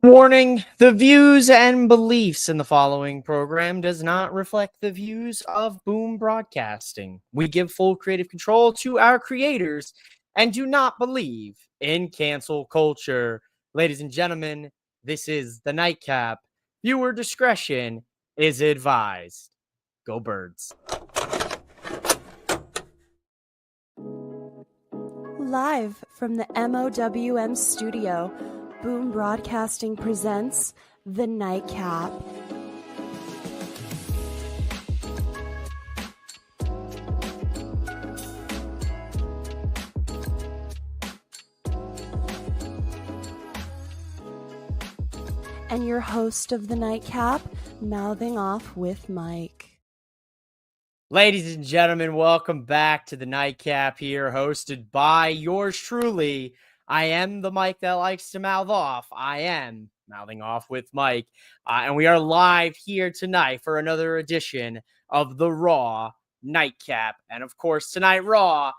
Warning, the views and beliefs in the following program does not reflect the views of Boom Broadcasting. We give full creative control to our creators and do not believe in cancel culture. Ladies and gentlemen, this is the Nightcap. Viewer discretion is advised. Go Birds. Live from the MOWM studio, Boom Broadcasting presents The Nightcap. And your host of The Nightcap, mouthing off with Mike. Ladies and gentlemen, welcome back to the Nightcap here, hosted by yours truly. I am the Mike that likes to mouth off. I am mouthing off with Mike. And we are live here tonight for another edition of the Raw Nightcap. And of course, tonight Raw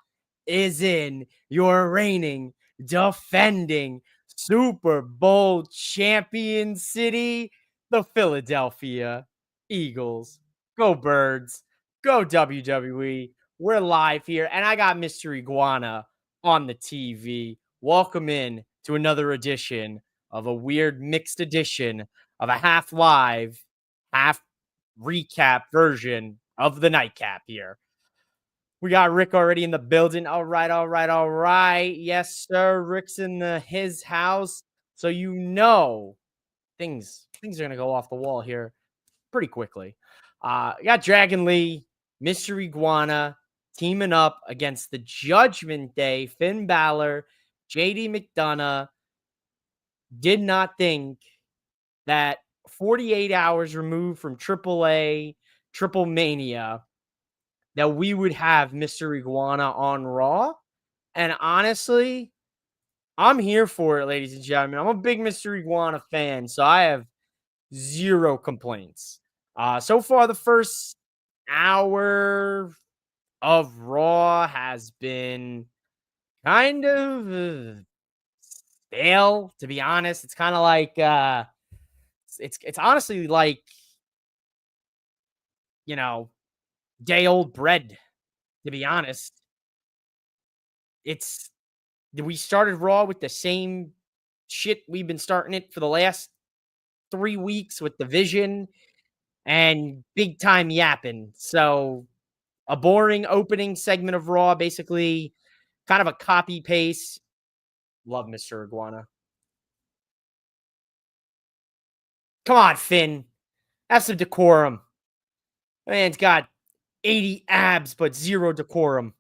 is in your reigning, defending Super Bowl champion city, the Philadelphia Eagles. Go Birds. Go WWE. We're live here, and I got Mr. Iguana on the TV. Welcome in to another edition of a weird mixed edition of a half live, half recap version of the Nightcap here. We got Rick already in the building. All right. Yes, sir. Rick's in his house. So you know things are gonna go off the wall here pretty quickly. Got Dragon Lee, Mr. Iguana teaming up against the Judgment Day. Finn Balor, JD McDonough. Did not think that 48 hours removed from AAA Triple Mania that we would have Mr. Iguana on Raw. And honestly, I'm here for it, ladies and gentlemen. I'm a big Mr. Iguana fan, so I have zero complaints. So far, the first hour of Raw has been kind of stale, to be honest. It's kind of like it's honestly like, day old bread, to be honest. We started Raw with the same shit we've been starting it for the last 3 weeks with Division and big time yapping. So a boring opening segment of Raw, basically kind of a copy paste. Love Mr. Iguana. Come on, Finn. Have some decorum. Man's got 80 abs, but zero decorum.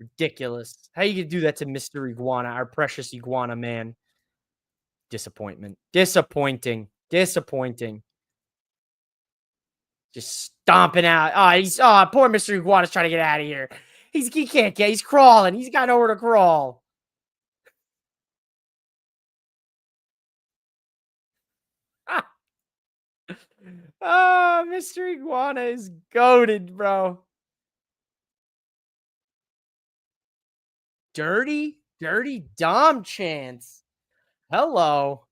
Ridiculous. How you gonna do that to Mr. Iguana, our precious Iguana man? Disappointment. Disappointing. Just stomping out. Poor Mr. Iguana's trying to get out of here. He can't get. He's crawling. He's got nowhere to crawl. Mr. Iguana is goated, bro. Dirty Dom chance. Hello.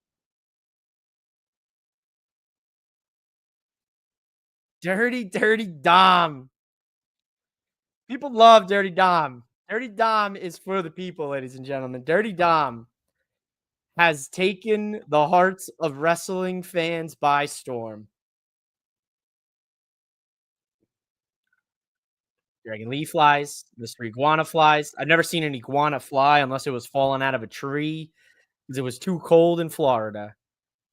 Dirty Dom. People love Dirty Dom. Dirty Dom is for the people, ladies and gentlemen. Dirty Dom has taken the hearts of wrestling fans by storm. Dragon Lee flies. Mr. Iguana flies. I've never seen an iguana fly unless it was falling out of a tree because it was too cold in Florida.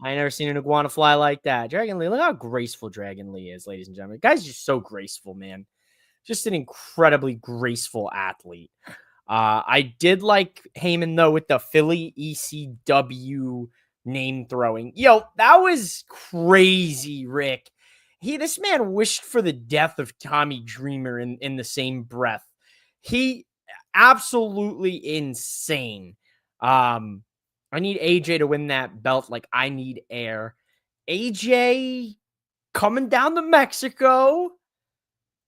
I ain't never seen an iguana fly like that. Dragon Lee, look how graceful Dragon Lee is, ladies and gentlemen. The guy's just so graceful, man. Just an incredibly graceful athlete. I did like Heyman, though, with the Philly ECW name throwing. Yo, that was crazy, Rick. This man wished for the death of Tommy Dreamer in the same breath. He absolutely insane. I need AJ to win that belt like I need air. AJ coming down to Mexico,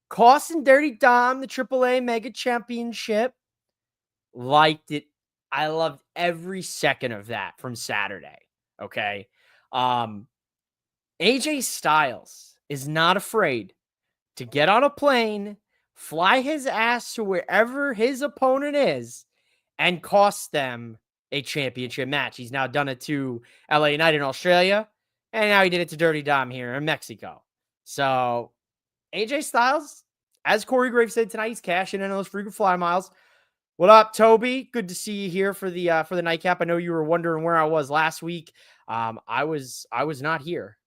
costing Dirty Dom the AAA Mega Championship. Liked it. I loved every second of that from Saturday. Okay. Um, AJ Styles is not afraid to get on a plane, fly his ass to wherever his opponent is, and cost them a championship match. He's now done it to LA Knight in Australia, and now he did it to Dirty Dom here in Mexico. So AJ Styles, as Corey Graves said tonight, he's cashing in on those frequent fly miles. What up, Toby? Good to see you here for the nightcap. I know you were wondering where I was last week. I was not here.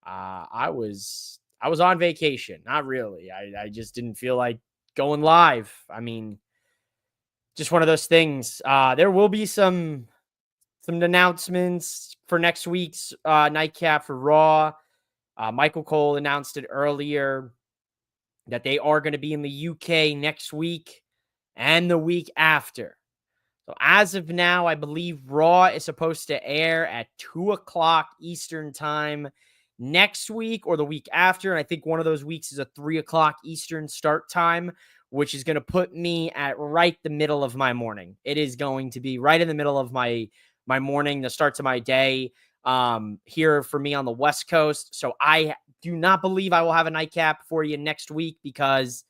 I was on vacation. Not really. I just didn't feel like going live. I mean, just one of those things. There will be some announcements for next week's nightcap for Raw. Michael Cole announced it earlier that they are going to be in the UK next week and the week after. So as of now, I believe Raw is supposed to air at 2 o'clock Eastern time next week or the week after. And I think one of those weeks is a 3 o'clock Eastern start time, which is going to put me at right the middle of my morning. It is going to be right in the middle of my morning, the starts of my day here for me on the West Coast. So I do not believe I will have a nightcap for you next week because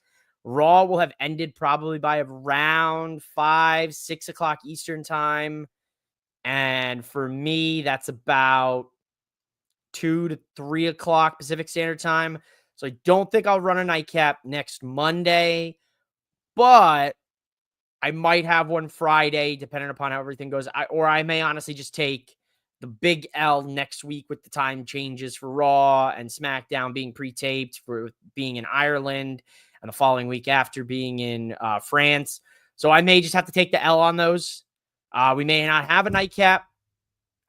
Raw will have ended probably by around 5, 6 o'clock Eastern time. And for me, that's about 2 to 3 o'clock Pacific Standard Time. So I don't think I'll run a nightcap next Monday, but I might have one Friday, depending upon how everything goes. Or I may honestly just take the big L next week with the time changes for Raw and SmackDown being pre-taped for being in Ireland and the following week after being in France. So I may just have to take the L on those. We may not have a nightcap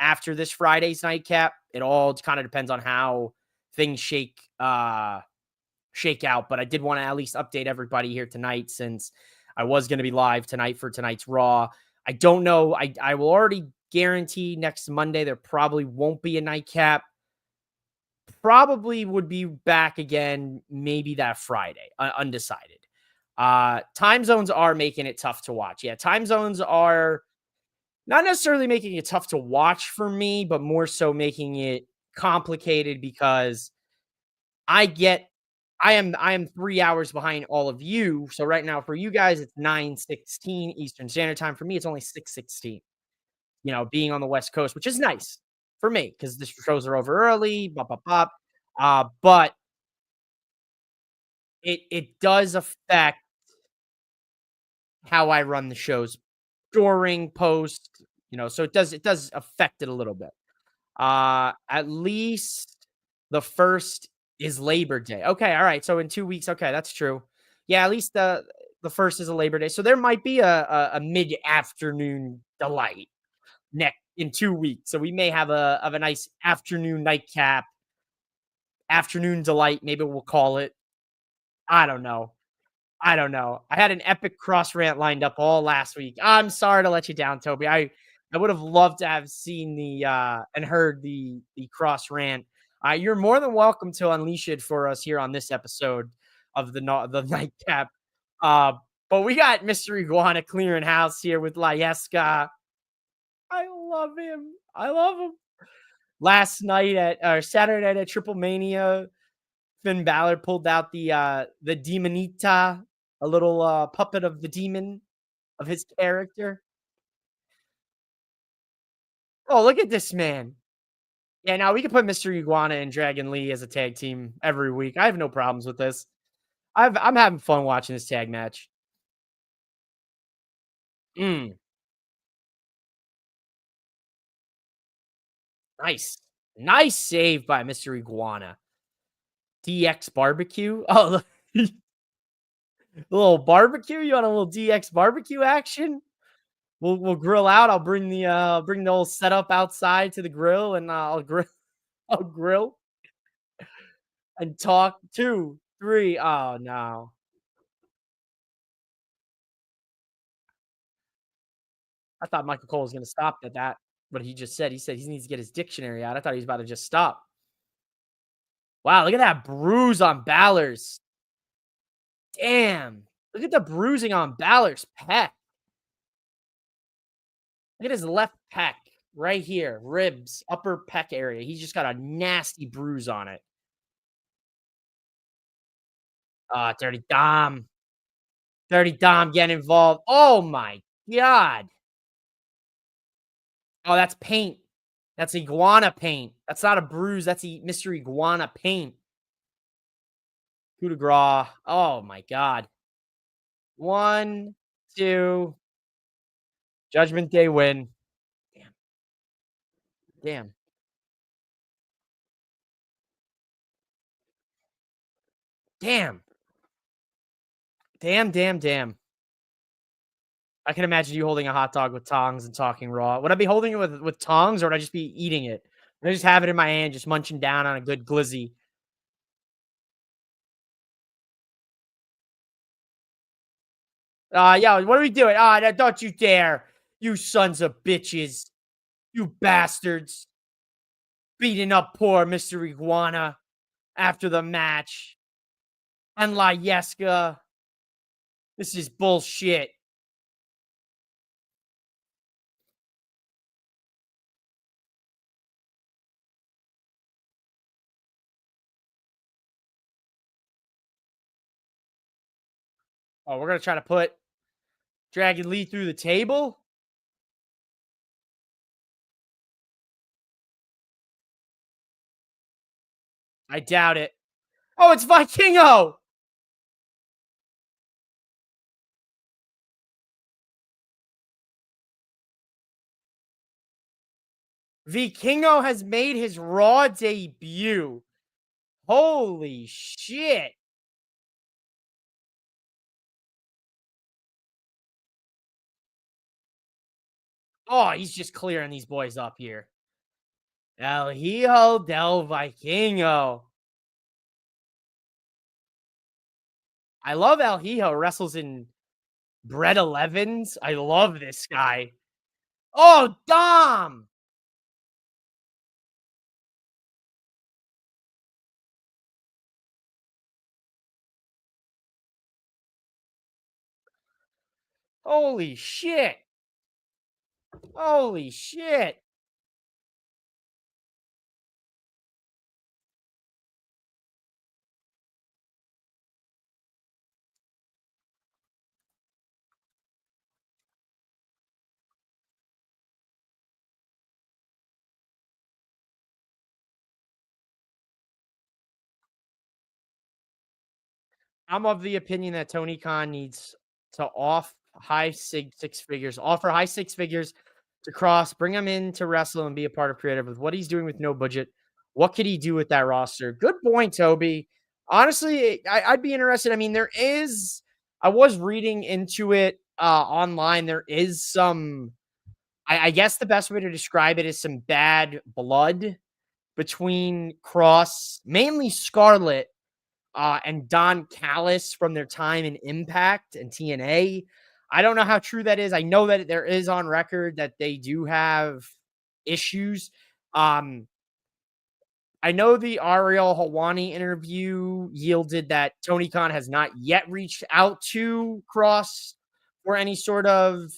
after this Friday's nightcap. It all kind of depends on how things shake out. But I did want to at least update everybody here tonight since I was going to be live tonight for tonight's Raw. I don't know. I will already guarantee next Monday there probably won't be a nightcap. Probably would be back again maybe that Friday, undecided. Time zones are making it tough to watch. Yeah, time zones are not necessarily making it tough to watch for me, but more so making it complicated because I am 3 hours behind all of you. So right now for you guys, it's 9:16 Eastern Standard Time. For me, it's only 6:16, being on the West Coast, which is nice for me because the shows are over early, bop, bop, bop. But it does affect how I run the shows during, post, so it does affect it a little bit. At least the first is Labor Day. Okay, all right. So in 2 weeks, okay, that's true. Yeah, at least the first is a Labor Day. So there might be a mid-afternoon delight next in 2 weeks. So we may have a nice afternoon nightcap, afternoon delight, maybe we'll call it. I don't know. I don't know. I had an epic cross rant lined up all last week. I'm sorry to let you down, Toby. I would have loved to have seen the and heard the cross rant. You're more than welcome to unleash it for us here on this episode of the nightcap. Uh, but we got Mr. Iguana clearing house here with Layeska. I love him. I love him. Last night at or Saturday night at Triple Mania, Finn Balor pulled out the Demonita, a little puppet of the demon of his character. Oh, look at this man. Yeah, now we can put Mr. Iguana and Dragon Lee as a tag team every week. I have no problems with this. I'm having fun watching this tag match. Mm, nice. Nice save by Mr. Iguana. DX barbecue. Oh, a little barbecue. You want a little DX barbecue action? We'll grill out. I'll bring the old setup outside to the grill, and I'll grill. I'll grill and talk. 2, 3. Oh no! I thought Michael Cole was going to stop at that. But he just said he needs to get his dictionary out. I thought he was about to just stop. Wow! Look at that bruise on Balor's. Damn! Look at the bruising on Balor's pec. Look at his left pec right here, ribs, upper pec area. He's just got a nasty bruise on it. Dirty Dom. Dirty Dom getting involved. Oh my god. Oh, that's paint. That's iguana paint. That's not a bruise. That's Mr. Iguana paint. Coup de grace. Oh my god. 1, 2. Judgment Day win. Damn. Damn. Damn. Damn, damn, damn. I can imagine you holding a hot dog with tongs and talking raw. Would I be holding it with tongs or would I just be eating it? Would I just have it in my hand, just munching down on a good glizzy? Yeah, what are we doing? Don't you dare. You sons of bitches. You bastards. Beating up poor Mr. Iguana after the match. And Layeska. This is bullshit. Oh, we're going to try to put Dragon Lee through the table? I doubt it. Oh, it's Vikingo! Vikingo has made his Raw debut. Holy shit. Oh, he's just clearing these boys up here. El Hijo del Vikingo. I love El Hijo. Wrestles in Bread 11s. I love this guy. Oh, Dom. Holy shit. Holy shit. I'm of the opinion that Tony Khan needs to six figures, offer high six figures to Cross, bring him in to wrestle and be a part of creative with what he's doing with no budget. What could he do with that roster? Good point, Toby. Honestly, I'd be interested. I mean, I was reading into it online. There is I guess the best way to describe it is some bad blood between Cross, mainly Scarlett, and Don Callis from their time in Impact and TNA. I don't know how true that is. I know that there is on record that they do have issues. Um, I know the Ariel Helwani interview yielded that Tony Khan has not yet reached out to Cross for any sort of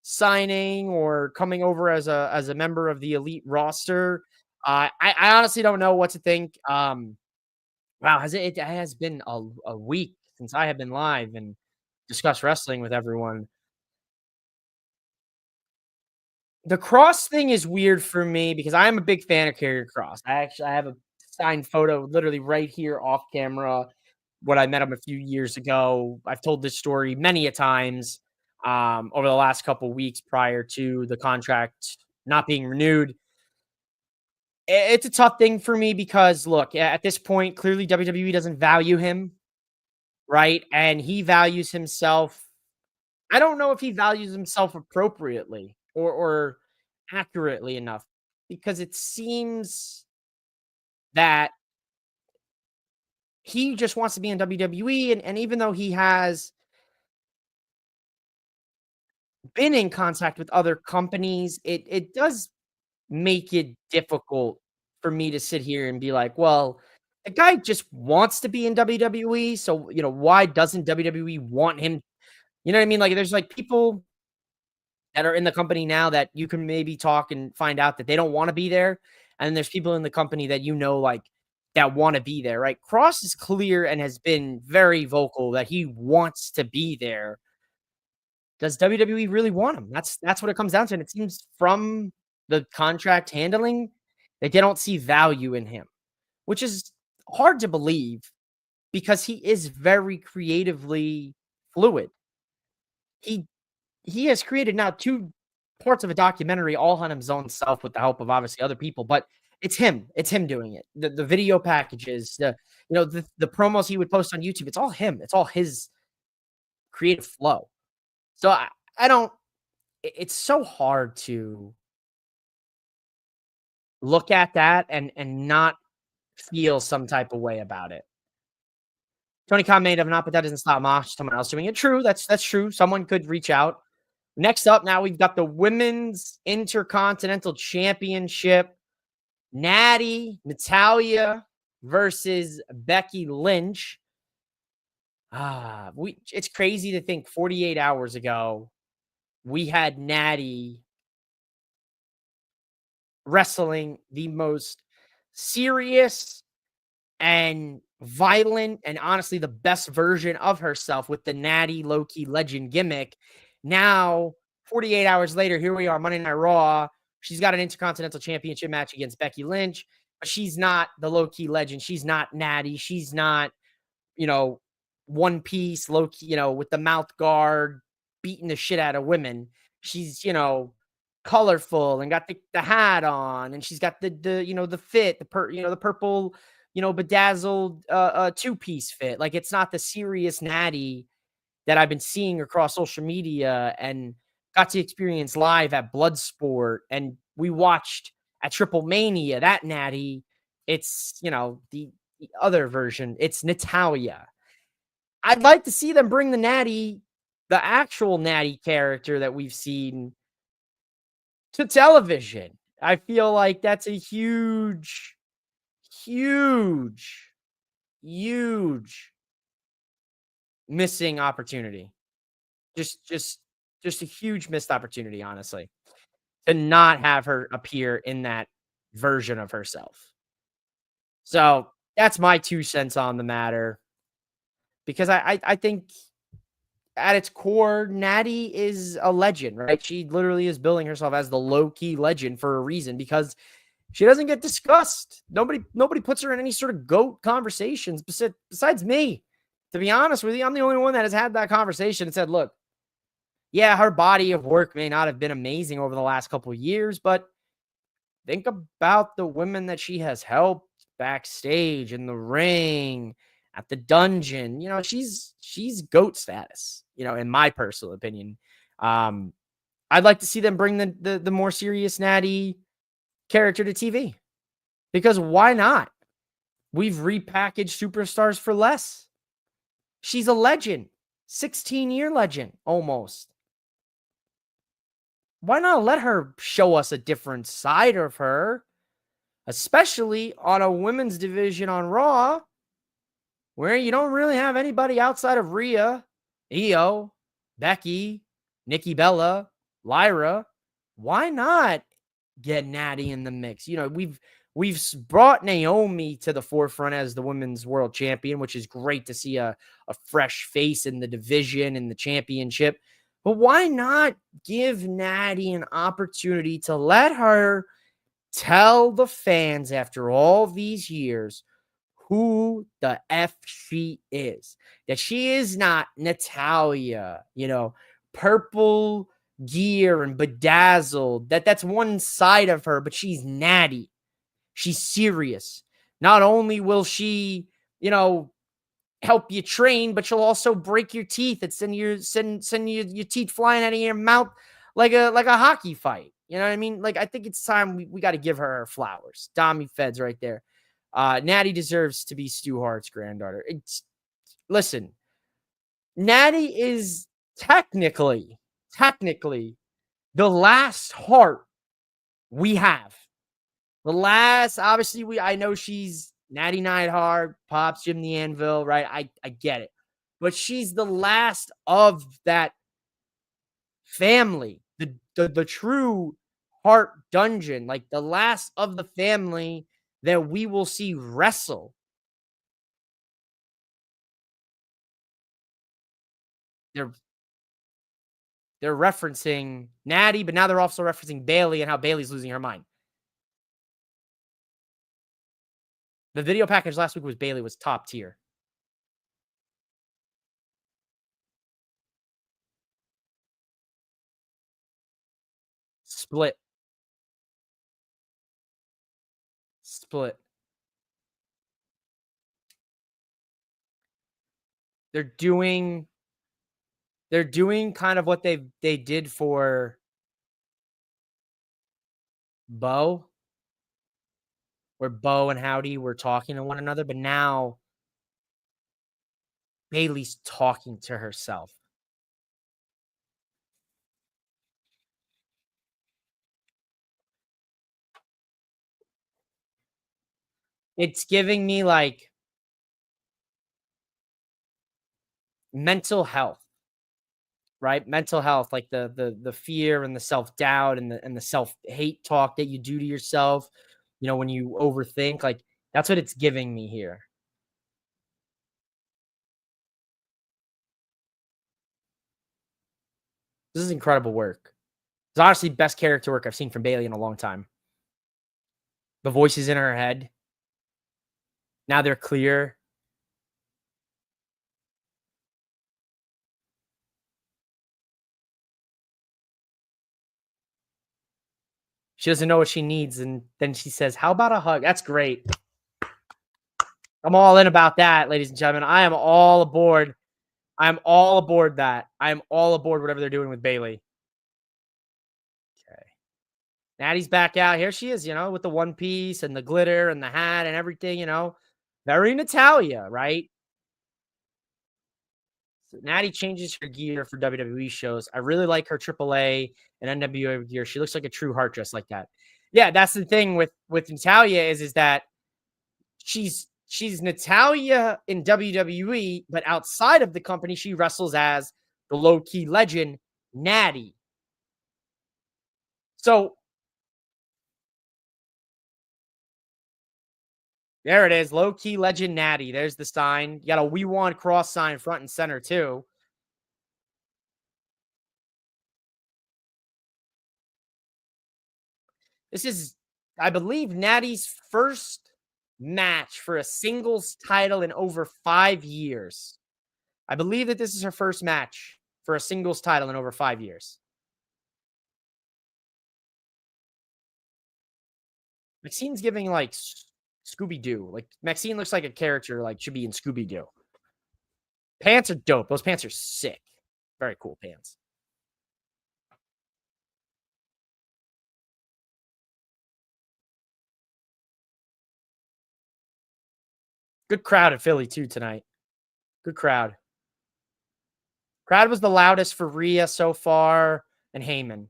signing or coming over as a member of the elite roster. I honestly don't know what to think. Wow, it has been a week since I have been live and discussed wrestling with everyone. The Cross thing is weird for me because I am a big fan of Karrier Cross. I have a signed photo literally right here off camera when I met him a few years ago. I've told this story many a times over the last couple weeks prior to the contract not being renewed. It's a tough thing for me because look, at this point, clearly WWE doesn't value him, right? And he values himself. I don't know if he values himself appropriately or accurately enough because it seems that he just wants to be in WWE. And even though he has been in contact with other companies, it does make it difficult for me to sit here and be like, well, the guy just wants to be in WWE. So, why doesn't WWE want him? You know what I mean? Like, there's like people. that are in the company now that you can maybe talk and find out that they don't want to be there. And then there's people in the company that like that want to be there, right? Cross is clear and has been very vocal that he wants to be there. Does WWE really want him? That's what it comes down to. And it seems from the contract handling that they don't see value in him, which is hard to believe because he is very creatively fluid. He he has created now 2 parts of a documentary all on his own self with the help of obviously other people, but it's him. It's him doing it. The video packages, the promos he would post on YouTube, it's all him. It's all his creative flow. So I don't it's so hard to look at that and not feel some type of way about it. Tony Khan may have not, but that doesn't stop Mosh, someone else doing it. True, that's true. Someone could reach out. Next up, now we've got the Women's Intercontinental Championship. Natalia versus Becky Lynch. It's crazy to think 48 hours ago we had Natty wrestling the most serious and violent and honestly the best version of herself with the Natty low-key legend gimmick. Now, 48 hours later, here we are, Monday Night Raw. She's got an Intercontinental Championship match against Becky Lynch, but she's not the low-key legend. She's not Natty. She's not, one piece, low-key, with the mouth guard, beating the shit out of women. She's, colorful and got the hat on, and she's got the fit, the purple, bedazzled two-piece fit. Like, it's not the serious Natty that I've been seeing across social media and got to experience live at Bloodsport, and we watched at Triple Mania, that Natty. It's, the other version. It's Natalia. I'd like to see them bring the actual Natty character that we've seen to television. I feel like that's a huge, huge, huge missing opportunity. Just a huge missed opportunity, honestly, to not have her appear in that version of herself. So that's my 2 cents on the matter. Because I think at its core, Natty is a legend, right? She literally is billing herself as the low-key legend for a reason because she doesn't get discussed. Nobody puts her in any sort of GOAT conversations besides me. To be honest with you, I'm the only one that has had that conversation and said, look, yeah, her body of work may not have been amazing over the last couple of years, but think about the women that she has helped backstage, in the ring, at the dungeon. She's GOAT status, in my personal opinion. I'd like to see them bring the more serious Natty character to TV. Because why not? We've repackaged superstars for less. She's a legend. 16-year legend, almost. Why not let her show us a different side of her? Especially on a women's division on Raw, where you don't really have anybody outside of Rhea, Io, Becky, Nikki Bella, Lyra. Why not get Natty in the mix? We've brought Naomi to the forefront as the women's world champion, which is great to see a fresh face in the division and the championship. But why not give Natty an opportunity to let her tell the fans after all these years who the F she is? That she is not Natalia, purple gear and bedazzled. That's one side of her, but she's Natty. She's serious. Not only will she, help you train, but she'll also break your teeth and send your teeth flying out of your mouth like a hockey fight. You know what I mean? Like, I think it's time we got to give her flowers. Dami Feds right there. Natty deserves to be Stu Hart's granddaughter. Listen, Natty is technically the last Hart we have. The last, obviously, I know she's Natty Neidhart, Pops, Jim the Anvil, right? I get it. But she's the last of that family, the true heart dungeon, like the last of the family that we will see wrestle. They're they're referencing Natty, but now they're also referencing Bailey and how Bailey's losing her mind. The video package last week was Bailey was top tier. Split. Split. They're doing they're doing kind of what they did for Bo, where Bo and Howdy were talking to one another, but now Bailey's talking to herself. It's giving me like mental health, right? Mental health, like the fear and the self-doubt and the self-hate talk that you do to yourself, when you overthink, like that's what it's giving me here. This is incredible work. It's honestly best character work I've seen from Bailey in a long time. The voices in her head, now they're clear. She doesn't know what she needs, and then she says, "How about a hug?" That's great. I'm all in about that, ladies and gentlemen. I am all aboard. I'm all aboard that. I'm all aboard whatever they're doing with Bailey. Okay. Natty's back out. Here she is, with the one piece and the glitter and the hat and everything, Very Natalia, right? So Natty changes her gear for WWE shows. I really like her AAA and NWA gear. She looks like a true heart dress like that. Yeah, that's the thing with Natalia is that she's Natalia in WWE, but outside of the company, she wrestles as the low-key legend, Natty. So there it is, low-key legend Natty. There's the sign. You got a We Want cross sign front and center, too. This is, I believe, Natty's first match for a singles title in over 5 years. I believe that this is her first match for a singles title in over 5 years. Maxine's giving like Scooby-Doo. Like Maxine looks like a character like should be in Scooby-Doo. Pants are dope. Those pants are sick. Very cool pants. Good crowd at Philly too tonight. Good crowd. Crowd was the loudest for Rhea so far and Heyman.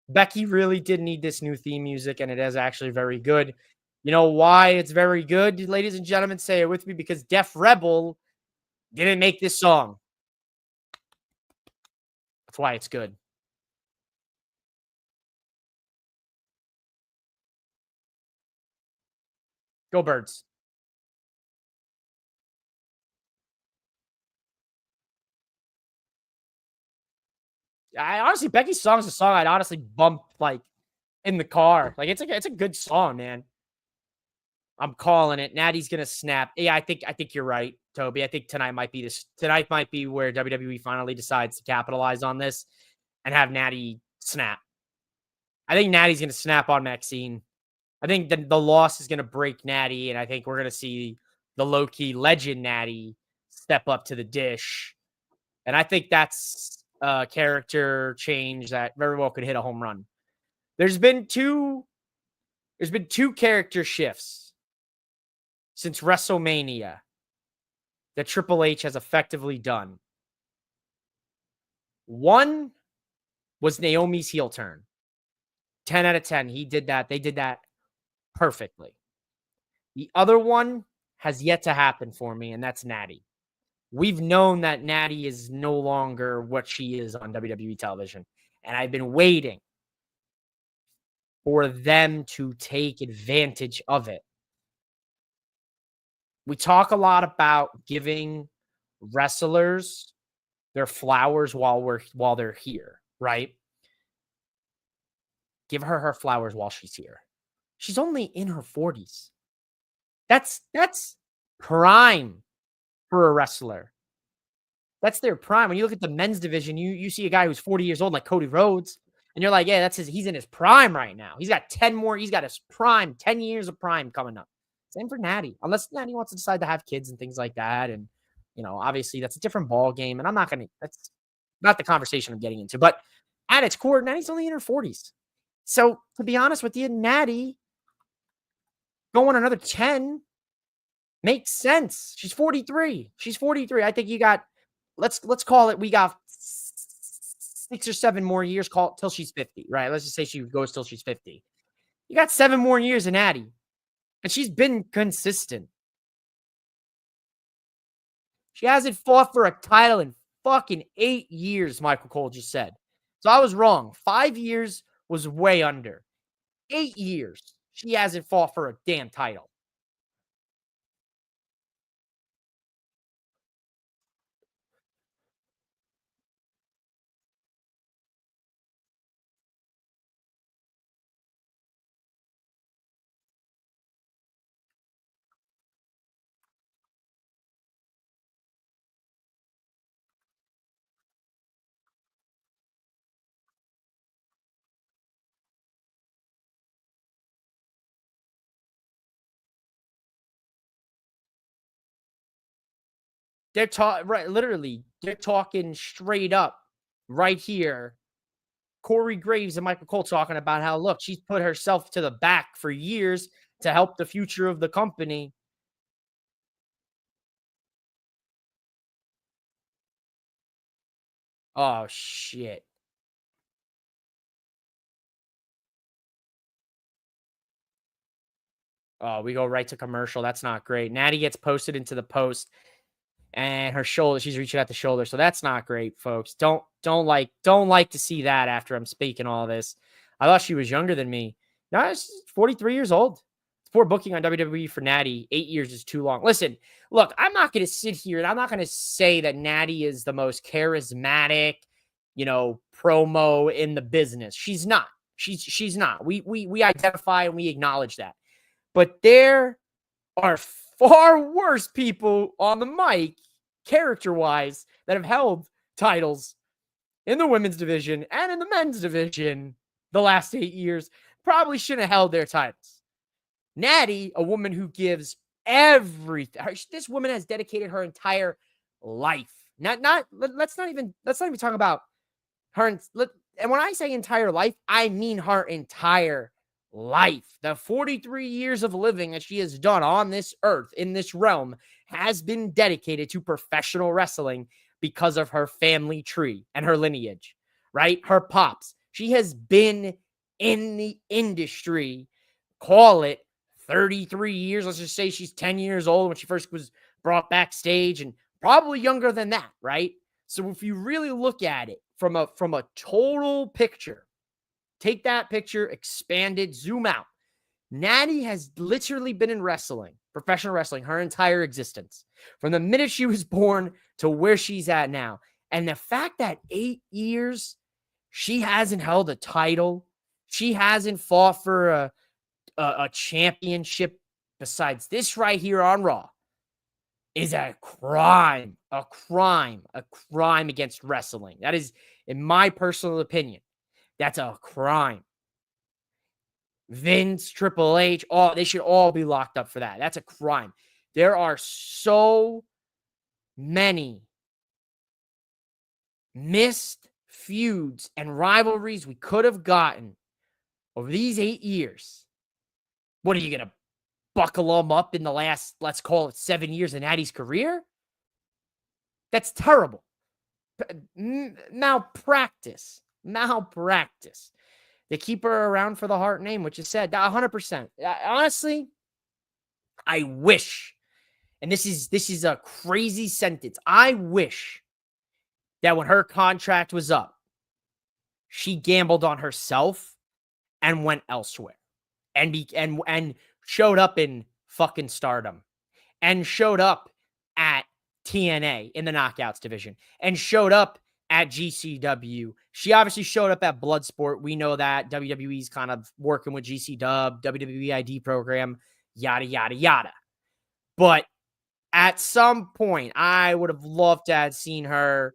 Becky really did need this new theme music, and it is actually very good. You know why it's very good, ladies and gentlemen? Say it with me, because Def Rebel didn't make this song. That's why it's good. Go Birds. I honestly, Becky's song is a song I'd honestly bump like in the car. Like it's a good song, man. I'm calling it. Natty's gonna snap. Yeah, I think you're right, Toby. I think tonight might be where WWE finally decides to capitalize on this and have Natty snap. I think Natty's gonna snap on Maxine. I think the loss is gonna break Natty, and I think we're gonna see the low-key legend Natty step up to the dish. And I think that's a character change that very well could hit a home run. There's been two character shifts since WrestleMania that Triple H has effectively done. One was Naomi's heel turn. 10 out of 10. He did that. They did that perfectly. The other one has yet to happen for me, and that's Natty. we've known that Natty is no longer what she is on WWE television. And I've been waiting for them to take advantage of it. We talk a lot about giving wrestlers their flowers while they're here, right? Give her her flowers while she's here. She's only in her 40s. That's prime for a wrestler. That's their prime. When you look at the men's division, you see a guy who's 40 years old like Cody Rhodes, and you're like, yeah, he's in his prime right now. He's got 10 more, he's got his prime, 10 years of prime coming up. Same for Natty. Unless Natty wants to decide to have kids and things like that. And, obviously that's a different ball game. And that's not the conversation I'm getting into. But at its core, Natty's only in her 40s. So to be honest with you, Natty going another 10 makes sense. She's 43. I think you got, let's call it, we got 6 or 7 more years till she's 50, right? Let's just say she goes till she's 50. You got 7 more years in Natty, and she's been consistent. She hasn't fought for a title in fucking 8 years, Michael Cole just said. So I was wrong. 5 years was way under. 8 years, she hasn't fought for a damn title. They're literally, they're talking straight up right here. Corey Graves and Michael Cole talking about how, look, she's put herself to the back for years to help the future of the company. Oh, shit. Oh, we go right to commercial. That's not great. Natty gets posted into the post, and her shoulder, she's reaching out the shoulder. So that's not great, folks. Don't like to see that after I'm speaking all this. I thought she was younger than me. No, she's 43 years old. It's poor booking on WWE for Natty. 8 years is too long. Listen, look, I'm not going to sit here and I'm not going to say that Natty is the most charismatic, promo in the business. She's not. She's not. We identify and we acknowledge that. But there are far worse people on the mic, character-wise, that have held titles in the women's division and in the men's division the last 8 years. Probably shouldn't have held their titles. Natty, a woman who gives everything. This woman has dedicated her entire life. Let's not even talk about her. And when I say entire life, I mean her entire life. The 43 years of living that she has done on this earth, in this realm, has been dedicated to professional wrestling because of her family tree and her lineage, right? Her pops. She has been in the industry, call it 33 years. Let's just say she's 10 years old when she first was brought backstage, and probably younger than that, right? So if you really look at it from a total picture, take that picture, expand it, zoom out. Natty has literally been in wrestling, professional wrestling, her entire existence, from the minute she was born to where she's at now. And the fact that 8 years she hasn't held a title, she hasn't fought for a championship besides this right here on Raw, is a crime against wrestling. That is, in my personal opinion, that's a crime. Vince, Triple H, they should all be locked up for that. That's a crime. There are so many missed feuds and rivalries we could have gotten over these 8 years. What are you going to buckle them up in the last, let's call it 7 years of Natty's career? That's terrible. Malpractice. They keep her around for the Hart name, which is sad. 100%. Honestly, I wish and this is a crazy sentence. I wish that when her contract was up, she gambled on herself and went elsewhere and showed up in fucking Stardom and showed up at TNA in the Knockouts division and showed up at GCW. She obviously showed up at Bloodsport. We know that WWE's kind of working with GC Dub, WWE ID program, yada, yada, yada. But at some point, I would have loved to have seen her,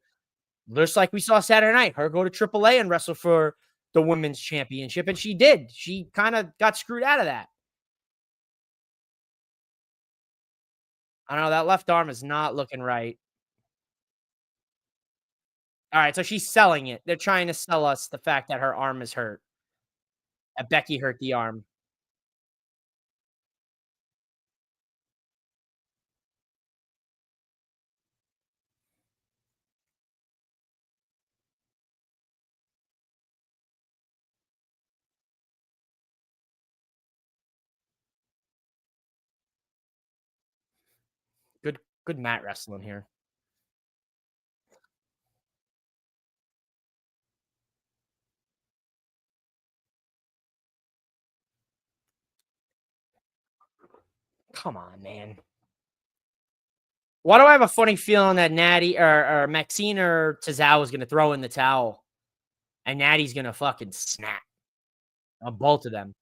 just like we saw Saturday night, her go to AAA and wrestle for the women's championship. And she did. She kind of got screwed out of that. I don't know. That left arm is not looking right. All right, so she's selling it. They're trying to sell us the fact that her arm is hurt. That Becky hurt the arm. Good mat wrestling here. Come on, man. Why do I have a funny feeling that Natty or Maxine or Tozawa is gonna throw in the towel and Natty's gonna fucking snap on both of them?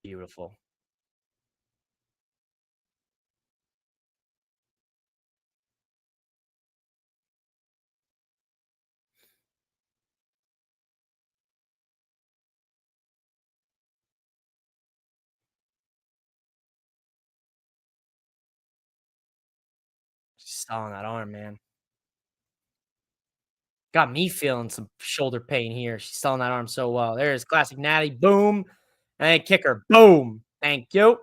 Beautiful. She's selling that arm, man. Got me feeling some shoulder pain here. She's selling that arm so well. There's classic Natty. Boom. And then kicker. Boom. Thank you.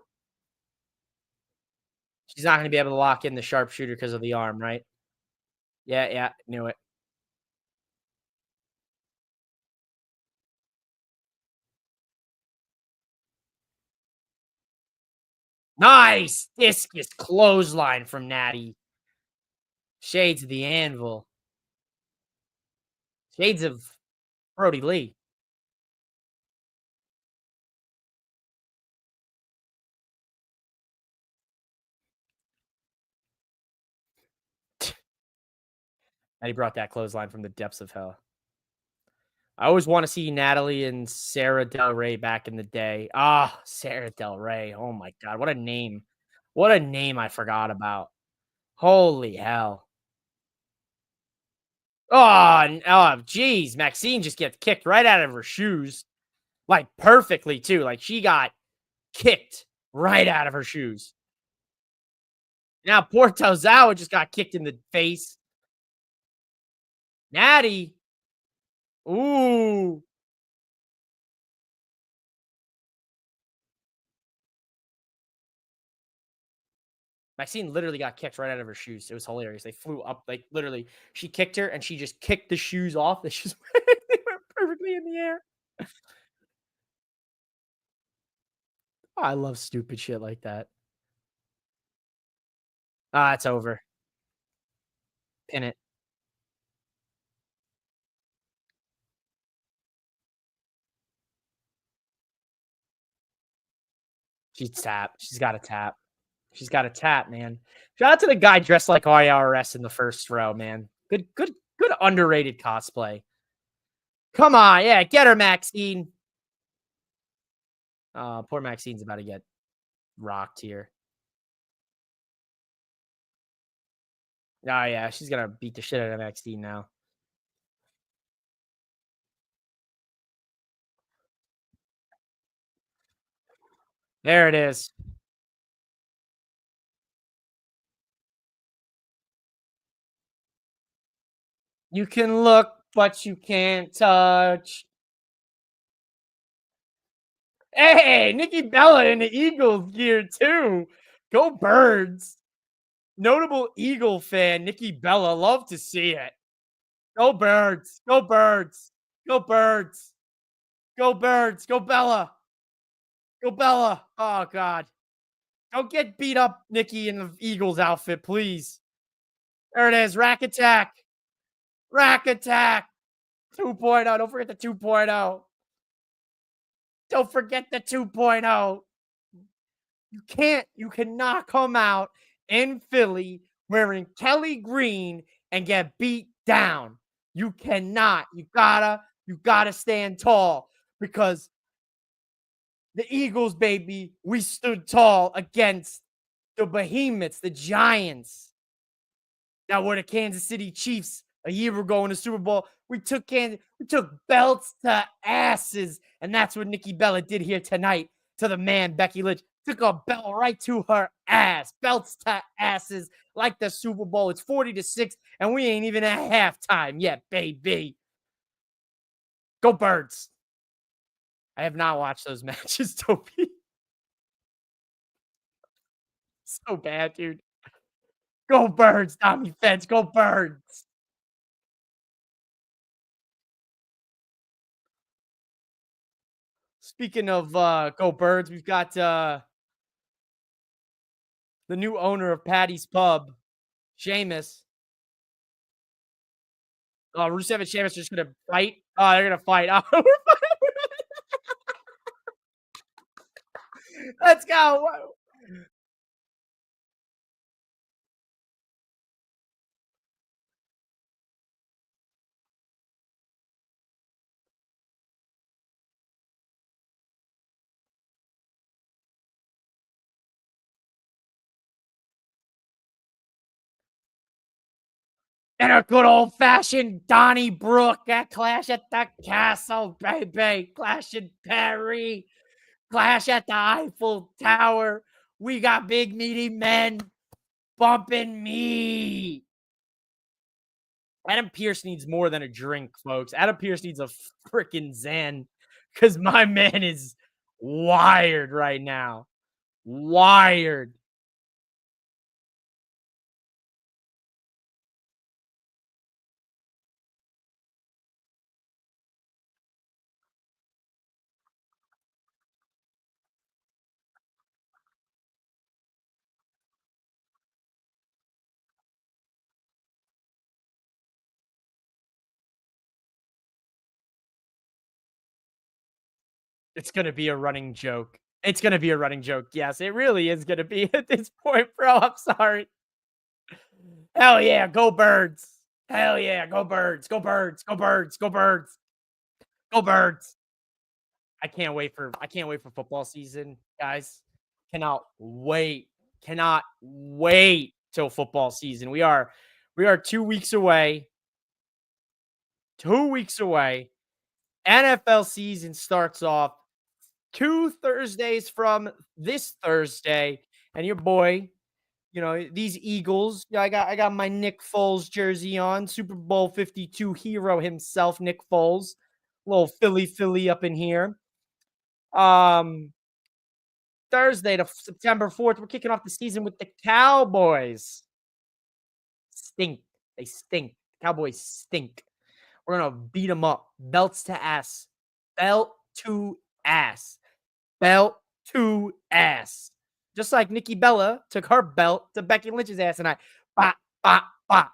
She's not gonna be able to lock in the sharpshooter because of the arm, right? Yeah, yeah, knew it. Nice! Discus clothesline from Natty. Shades of the Anvil. Shades of Brody Lee. And he brought that clothesline from the depths of hell. I always want to see Natalie and Sarah Del Rey back in the day. Ah, Sarah Del Rey. Oh my god, what a name. What a name I forgot about. Holy hell. Oh, geez. Maxine just gets kicked right out of her shoes. Like perfectly, too. Like she got kicked right out of her shoes. Now poor Tozawa just got kicked in the face. Natty. Ooh. Maxine literally got kicked right out of her shoes. It was hilarious. They flew up, like literally. She kicked her and she just kicked the shoes off. They just they went perfectly in the air. Oh, I love stupid shit like that. Ah, it's over. Pin it. She's tap. She's got a tap. She's got a tap, man. Shout out to the guy dressed like IRS in the first row, man. Good underrated cosplay. Come on, yeah, get her, Maxine. Poor Maxine's about to get rocked here. Oh yeah, she's gonna beat the shit out of Maxine now. There it is. You can look, but you can't touch. Hey, Nikki Bella in the Eagles gear too. Go Birds. Notable Eagle fan, Nikki Bella. Love to see it. Go Birds. Go Birds. Go Birds. Go Birds. Go Bella. Go Bella. Oh God. Don't get beat up, Nikki, in the Eagles outfit, please. There it is. Rack attack. Rack attack. 2.0. Don't forget the 2.0. Don't forget the 2.0. You cannot come out in Philly wearing Kelly Green and get beat down. You cannot. You gotta stand tall because the Eagles, baby, we stood tall against the behemoths, the giants that were the Kansas City Chiefs a year ago in the Super Bowl. We took belts to asses, and that's what Nikki Bella did here tonight to the man Becky Lynch. Took a belt right to her ass. Belts to asses like the Super Bowl. It's 40-6, and we ain't even at halftime yet, baby. Go Birds. I have not watched those matches, Toby. So bad, dude. Go Birds, Tommy Fence. Go Birds. Speaking of Go Birds, we've got the new owner of Patty's Pub, Sheamus. Rusev and Sheamus are just gonna fight. Oh, they're gonna fight. Oh, let's go. And a good old fashioned Donnybrook at Clash at the Castle, baby. Clash in Paris. Clash at the Eiffel Tower. We got big meaty men bumping me. Adam Pearce needs more than a drink, folks. Adam Pearce needs a freaking Zen because my man is wired right now. Wired. It's going to be a running joke. It's going to be a running joke. Yes, it really is going to be at this point, bro. I'm sorry. Hell yeah, go Birds. Hell yeah, go Birds. Go Birds. Go Birds. Go Birds. Go Birds. I can't wait for football season, guys. Cannot wait. Cannot wait till football season. We are 2 weeks away. 2 weeks away. NFL season starts off 2 Thursdays from this Thursday. And your boy, these Eagles, I got my Nick Foles jersey on, Super Bowl 52 hero himself, Nick Foles. Little Philly up in here. Thursday to September 4th, we're kicking off the season with the Cowboys. Stink. They stink. Cowboys stink. We're going to beat them up. Belts to ass. Belt to ass. Belt to ass. Just like Nikki Bella took her belt to Becky Lynch's ass tonight. Bop, bop, bop.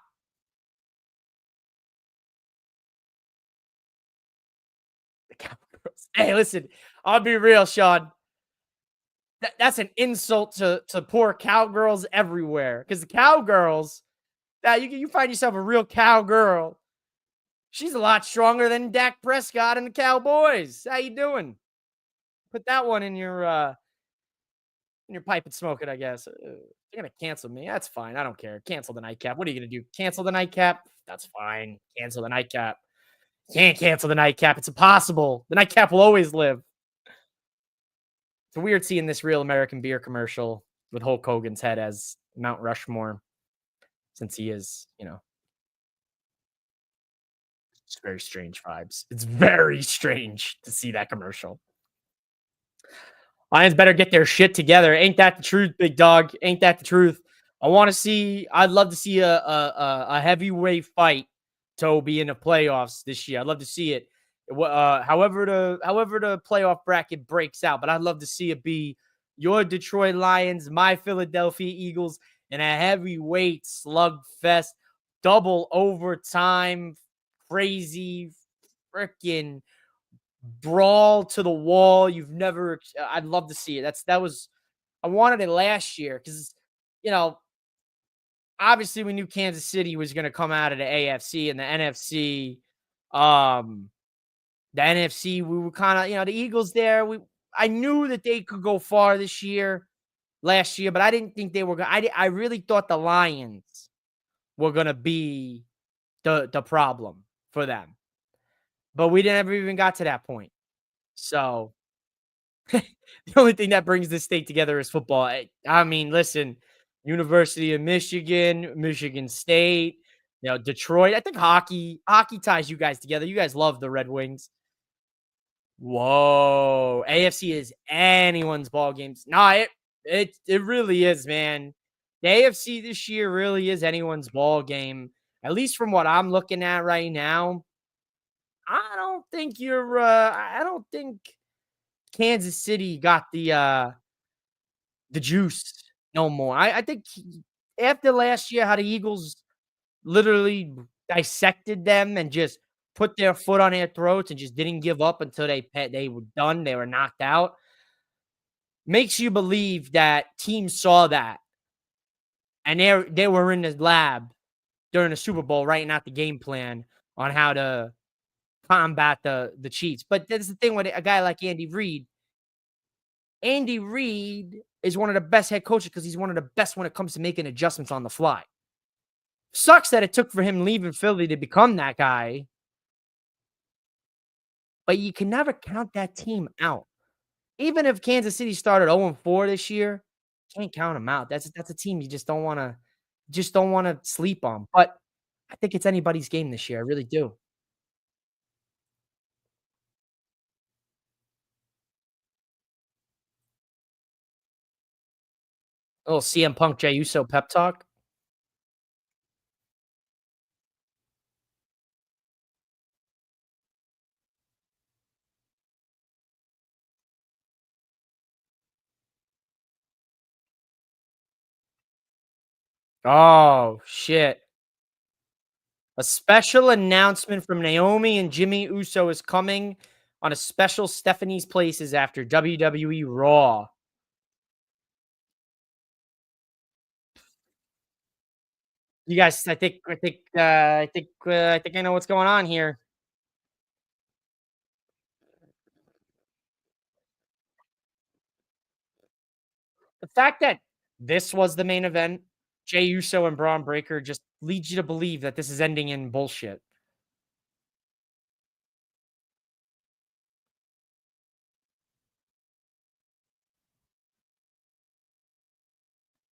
The Cowgirls. Hey, listen, I'll be real, Sean. That's an insult to poor cowgirls everywhere. Because the cowgirls, that you find yourself a real cowgirl. She's a lot stronger than Dak Prescott and the Cowboys. How you doing? Put that one in your pipe and smoke it, I guess. You're gonna cancel me. That's fine. I don't care. Cancel the nightcap. What are you gonna do? Cancel the nightcap? That's fine. Cancel the nightcap. Can't cancel the nightcap. It's impossible. The nightcap will always live. It's weird seeing this Real American Beer commercial with Hulk Hogan's head as Mount Rushmore, since he is, it's very strange vibes. It's very strange to see that commercial. Lions better get their shit together. Ain't that the truth, big dog? Ain't that the truth? I'd love to see a heavyweight fight, Toby, in the playoffs this year. I'd love to see it. However the playoff bracket breaks out, but I'd love to see it be, your Detroit Lions, my Philadelphia Eagles, in a heavyweight slugfest, double overtime, crazy freaking brawl to the wall. I'd love to see it. I wanted it last year because, you know, obviously we knew Kansas City was going to come out of the AFC and the NFC. Um, the NFC, we were kind of, the Eagles there. I knew that they could go far last year, but I didn't think they were going. I really thought the Lions were going to be the problem for them, but we didn't ever even got to that point. So the only thing that brings this state together is football. I mean, listen, University of Michigan, Michigan State, Detroit. I think hockey ties you guys together. You guys love the Red Wings. Whoa, AFC is anyone's ball games. Nah, it really is, man. The AFC this year really is anyone's ball game. At least from what I'm looking at right now. I don't think Kansas City got the juice no more. I think after last year, how the Eagles literally dissected them and just put their foot on their throats and just didn't give up until they were done. They were knocked out. Makes you believe that teams saw that and they were in the lab during the Super Bowl writing out the game plan on how to combat the Chiefs. But that's the thing with a guy like Andy Reid. Andy Reid is one of the best head coaches because he's one of the best when it comes to making adjustments on the fly. Sucks that it took for him leaving Philly to become that guy, but you can never count that team out. Even if Kansas City started 0-4 this year, can't count them out. That's a team you just don't wanna sleep on. But I think it's anybody's game this year. I really do. A little CM Punk Jey Uso pep talk. Oh, shit. A special announcement from Naomi and Jimmy Uso is coming on a special Stephanie's Places after WWE Raw. You guys, I think I know what's going on here. The fact that this was the main event, Jey Uso and Braun Breaker, just leads you to believe that this is ending in bullshit.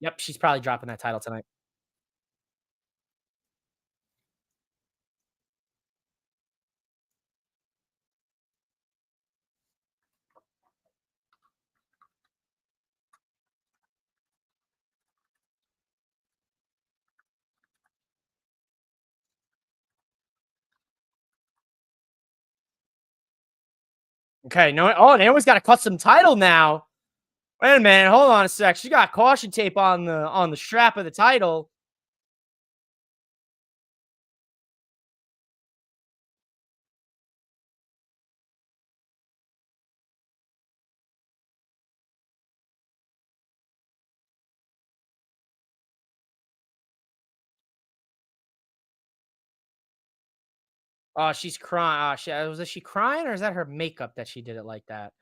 Yep, she's probably dropping that title tonight. Okay, no, oh, Naomi's got a custom title now. Wait a minute, hold on a sec. She got caution tape on the strap of the title. Oh, she's crying. Was she crying or is that her makeup that she did it like that?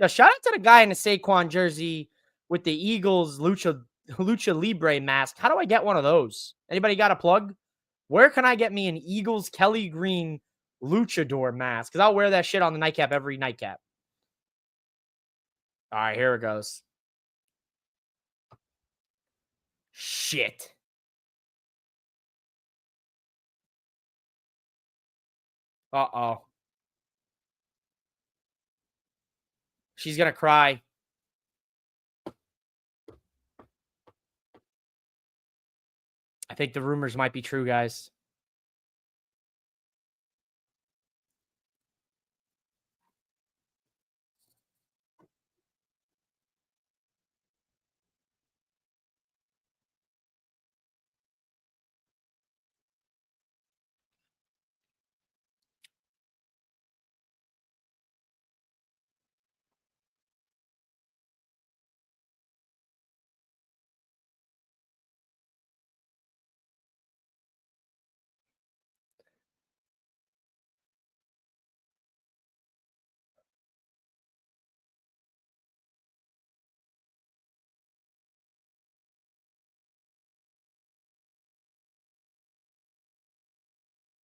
Yeah, shout out to the guy in the Saquon jersey with the Eagles Lucha Libre mask. How do I get one of those? Anybody got a plug? Where can I get me an Eagles Kelly Green luchador mask? Because I'll wear that shit on the nightcap every nightcap. All right, here it goes. Shit. Uh-oh. She's gonna cry. I think the rumors might be true, guys.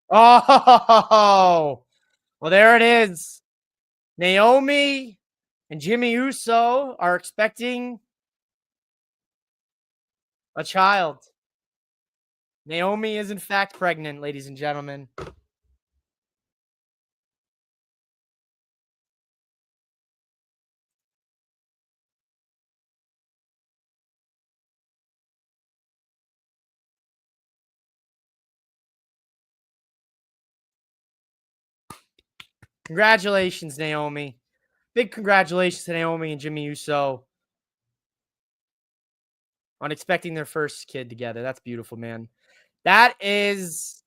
Oh, well, there it is. Naomi and Jimmy Uso are expecting a child. Naomi is in fact pregnant, ladies and gentlemen. Congratulations, Naomi. Big congratulations to Naomi and Jimmy Uso on expecting their first kid together. That's beautiful, man. That is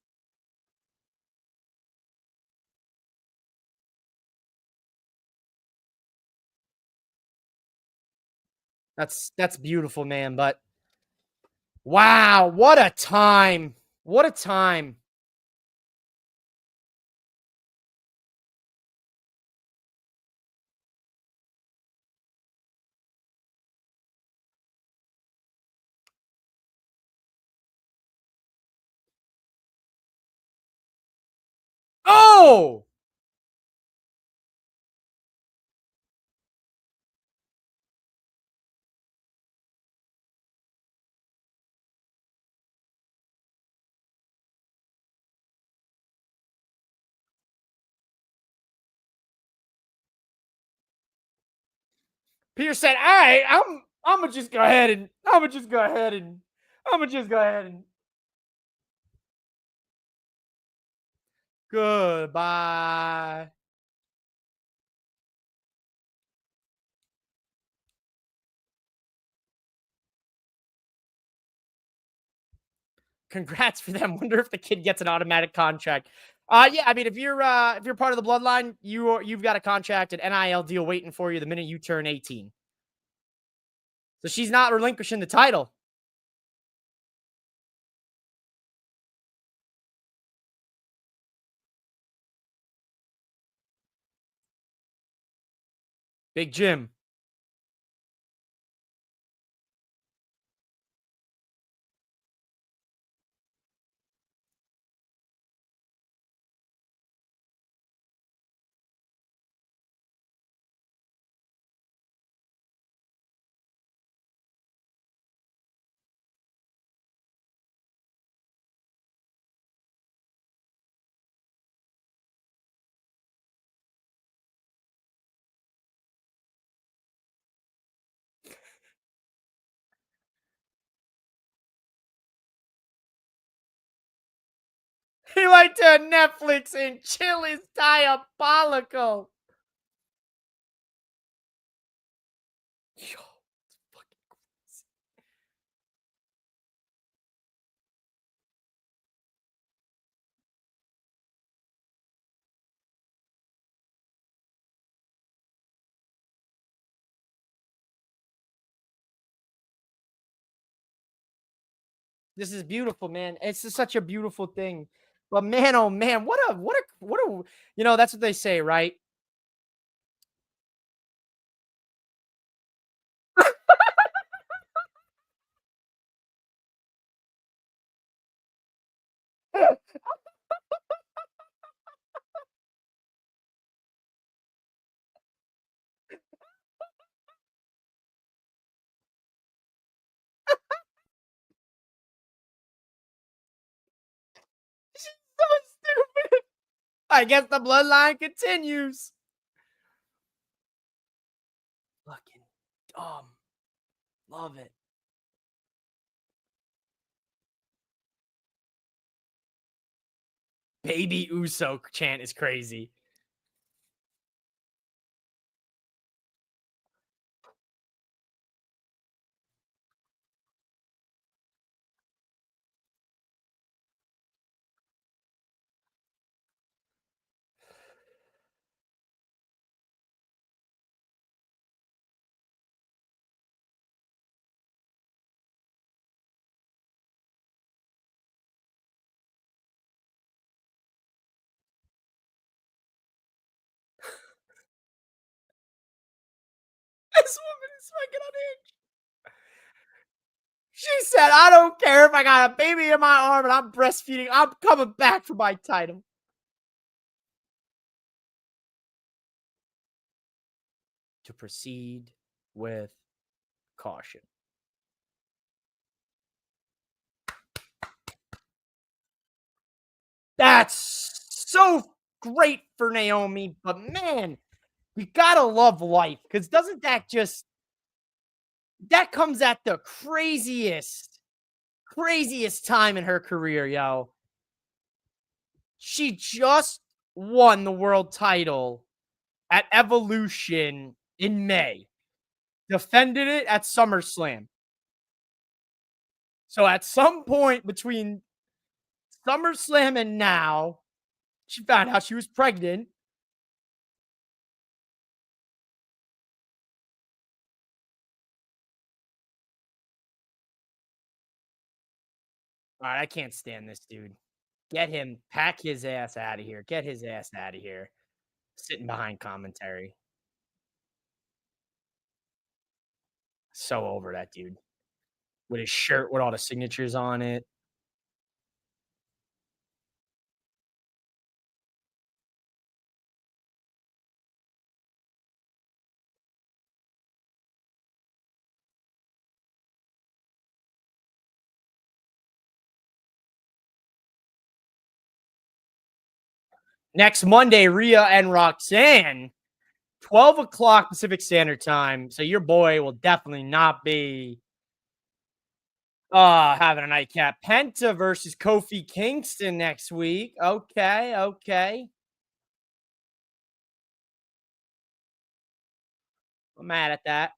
that's beautiful, man. But wow, what a time. What a time. Oh! Peter said, "All right, I'm gonna just go ahead and I'm gonna just go ahead and goodbye." Congrats for them. Wonder if the kid gets an automatic contract. Yeah, I mean, if you're part of the bloodline, you've got a contract, an NIL deal waiting for you the minute you turn 18. So she's not relinquishing the title. Big Jim. He went to Netflix and chill is diabolical. Yo, this is beautiful, man. It's just such a beautiful thing. But man, oh man, what a that's what they say, right? So stupid. I guess the bloodline continues. Fucking dumb. Love it. Baby Uso chant is crazy. This woman is fucking unhinged. She said, I don't care if I got a baby in my arm and I'm breastfeeding. I'm coming back for my title. To proceed with caution. That's so great for Naomi, but man, you gotta love life because doesn't that just that comes at the craziest time in her career, yo. She just won the world title at Evolution in May, defended it at SummerSlam. So at some point between SummerSlam and now, she found out she was pregnant. All right, I can't stand this dude. Get him, pack his ass out of here. Get his ass out of here. Sitting behind commentary. So over that dude with his shirt with all the signatures on it. Next Monday, Rhea and Roxanne, 12 o'clock Pacific Standard Time. So your boy will definitely not be having a nightcap. Penta versus Kofi Kingston next week. Okay, okay. I'm mad at that.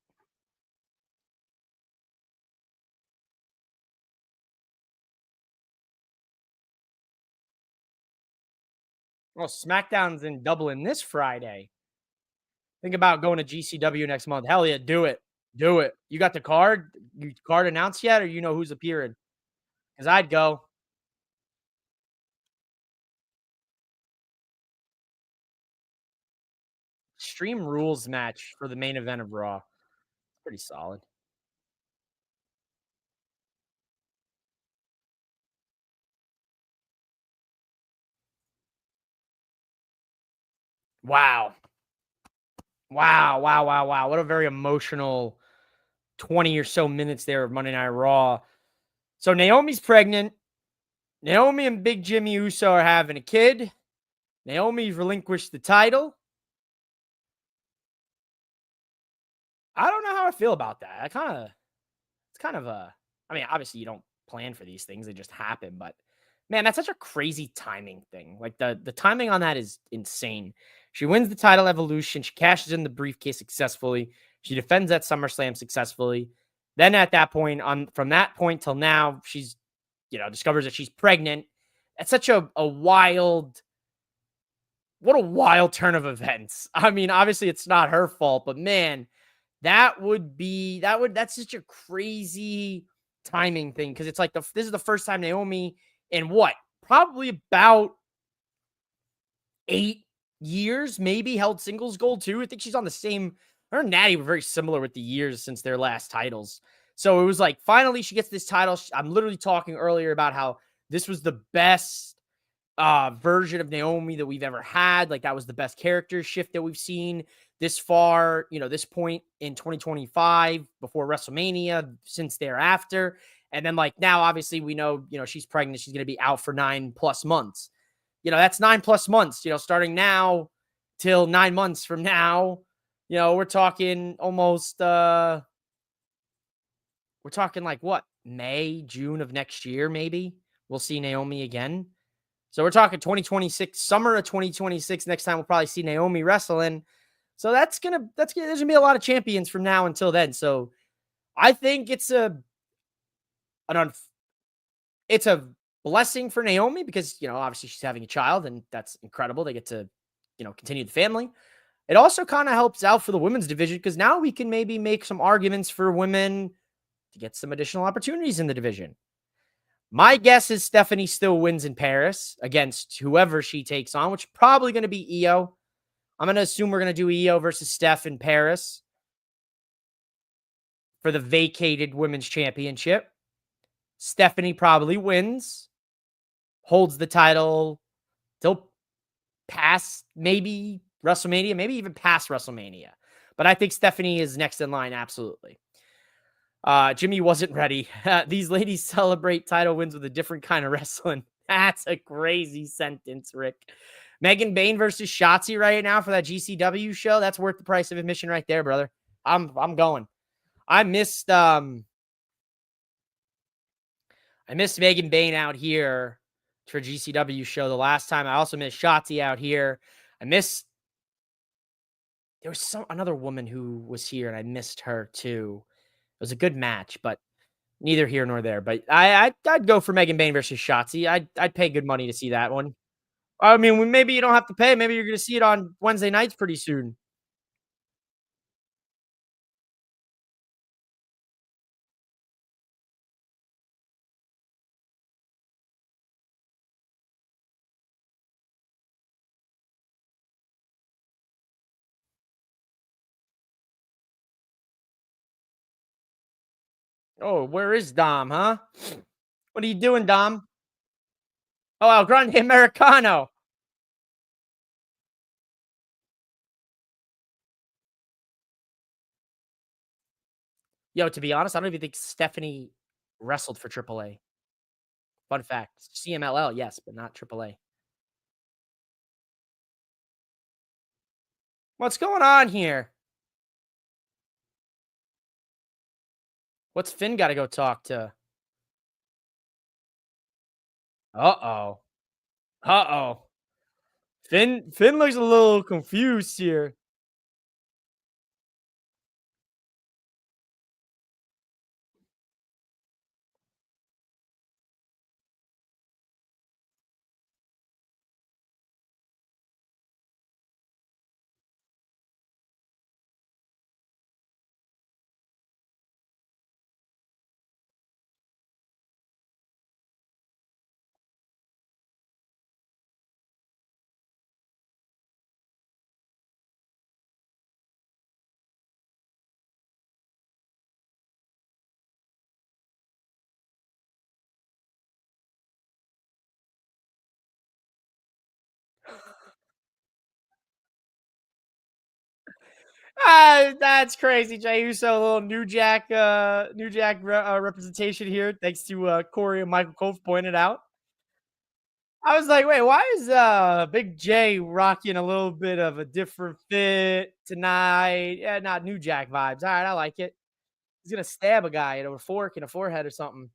Well, SmackDown's in Dublin this Friday. Think about going to GCW next month. Hell yeah, do it. Do it. You got the card? You card announced yet, or you know who's appearing? Because I'd go. Extreme Rules match for the main event of Raw. Pretty solid. Wow. Wow. What a very emotional 20 or so minutes there of Monday Night Raw. So Naomi's pregnant. Naomi and Big Jimmy Uso are having a kid. Naomi's relinquished the title. I don't know how I feel about that. It's kind of a, I mean, obviously you don't plan for these things, they just happen, but man, that's such a crazy timing thing. Like the timing on that is insane. She wins the title Evolution, she cashes in the briefcase successfully, she defends that SummerSlam successfully. Then at that point, on from that point till now, she's discovers that she's pregnant. That's such a wild, what a wild turn of events. I mean, obviously it's not her fault, but man, that's such a crazy timing thing because it's like this is the first time Naomi in what probably about 8 years maybe held singles gold too. I think she's on the same. Her and Natty were very similar with the years since their last titles. So it was like finally she gets this title. I'm literally talking earlier about how this was the best version of Naomi that we've ever had. Like that was the best character shift that we've seen this far, this point in 2025 before WrestleMania, since thereafter. And then like now, obviously we know, she's pregnant. She's going to be out for 9+ months. That's 9+ months, starting now till 9 months from now, we're talking almost, we're talking like what, May, June of next year, maybe we'll see Naomi again. So we're talking 2026, summer of 2026. Next time we'll probably see Naomi wrestling. So there's gonna be a lot of champions from now until then. So I think it's a blessing for Naomi because obviously she's having a child and that's incredible. They get to continue the family. It also kind of helps out for the women's division because now we can maybe make some arguments for women to get some additional opportunities in the division. My guess is Stephanie still wins in Paris against whoever she takes on, which is probably going to be Io. I'm going to assume we're going to do Io versus Steph in Paris for the vacated women's championship. Stephanie probably wins, holds the title till past maybe WrestleMania, maybe even past WrestleMania. But I think Stephanie is next in line, absolutely. Jimmy wasn't ready. These ladies celebrate title wins with a different kind of wrestling. That's a crazy sentence, Rick. Megan Bain versus Shotzi right now for that GCW show. That's worth the price of admission right there, brother. I'm going. I missed Megan Bain out here for GCW show the last time. I also missed Shotzi out here. There was another woman who was here and I missed her too. It was a good match, but neither here nor there. But I'd go for Megan Bain versus Shotzi. I'd pay good money to see that one. I mean, maybe you don't have to pay. Maybe you're going to see it on Wednesday nights pretty soon. Oh, where is Dom, huh? What are you doing, Dom? Oh, El Grande Americano. Yo, to be honest, I don't even think Stephanie wrestled for AAA. Fun fact. CMLL, yes, but not AAA. What's going on here? What's Finn got to go talk to? Uh-oh. Uh-oh. Finn looks a little confused here. That's crazy, Jay Uso. A little New Jack representation here, thanks to Corey and Michael Cove pointed out. I was like, wait, why is Big J rocking a little bit of a different fit tonight? Yeah, not New Jack vibes. All right, I like it. He's gonna stab a guy with a fork in a forehead or something.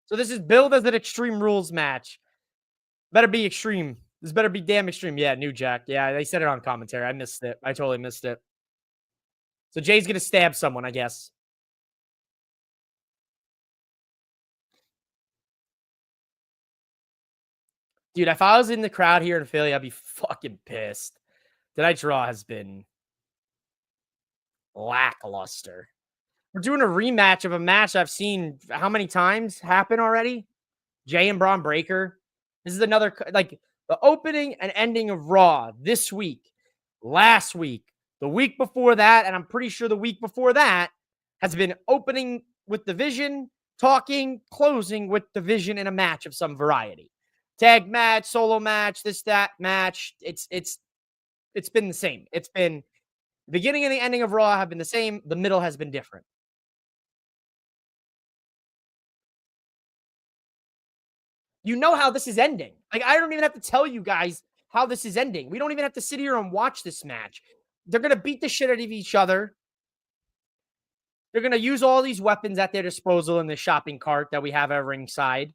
So this is billed as an Extreme Rules match. Better be extreme. This better be damn extreme. Yeah, New Jack. Yeah, they said it on commentary. I missed it. I totally missed it. So Jay's gonna stab someone, I guess. Dude, if I was in the crowd here in Philly, I'd be fucking pissed. Tonight's Raw has been lackluster. We're doing a rematch of a match I've seen how many times happen already? Jay and Braun Breaker. This is another, like, the opening and ending of Raw this week, last week, the week before that, and I'm pretty sure the week before that has been opening with the Vision, talking, closing with the Vision in a match of some variety. Tag match, solo match, this, that match. It's been the same. It's been the beginning and the ending of Raw have been the same. The middle has been different. You know how this is ending. Like, I don't even have to tell you guys how this is ending. We don't even have to sit here and watch this match. They're going to beat the shit out of each other. They're going to use all these weapons at their disposal in the shopping cart that we have at ringside.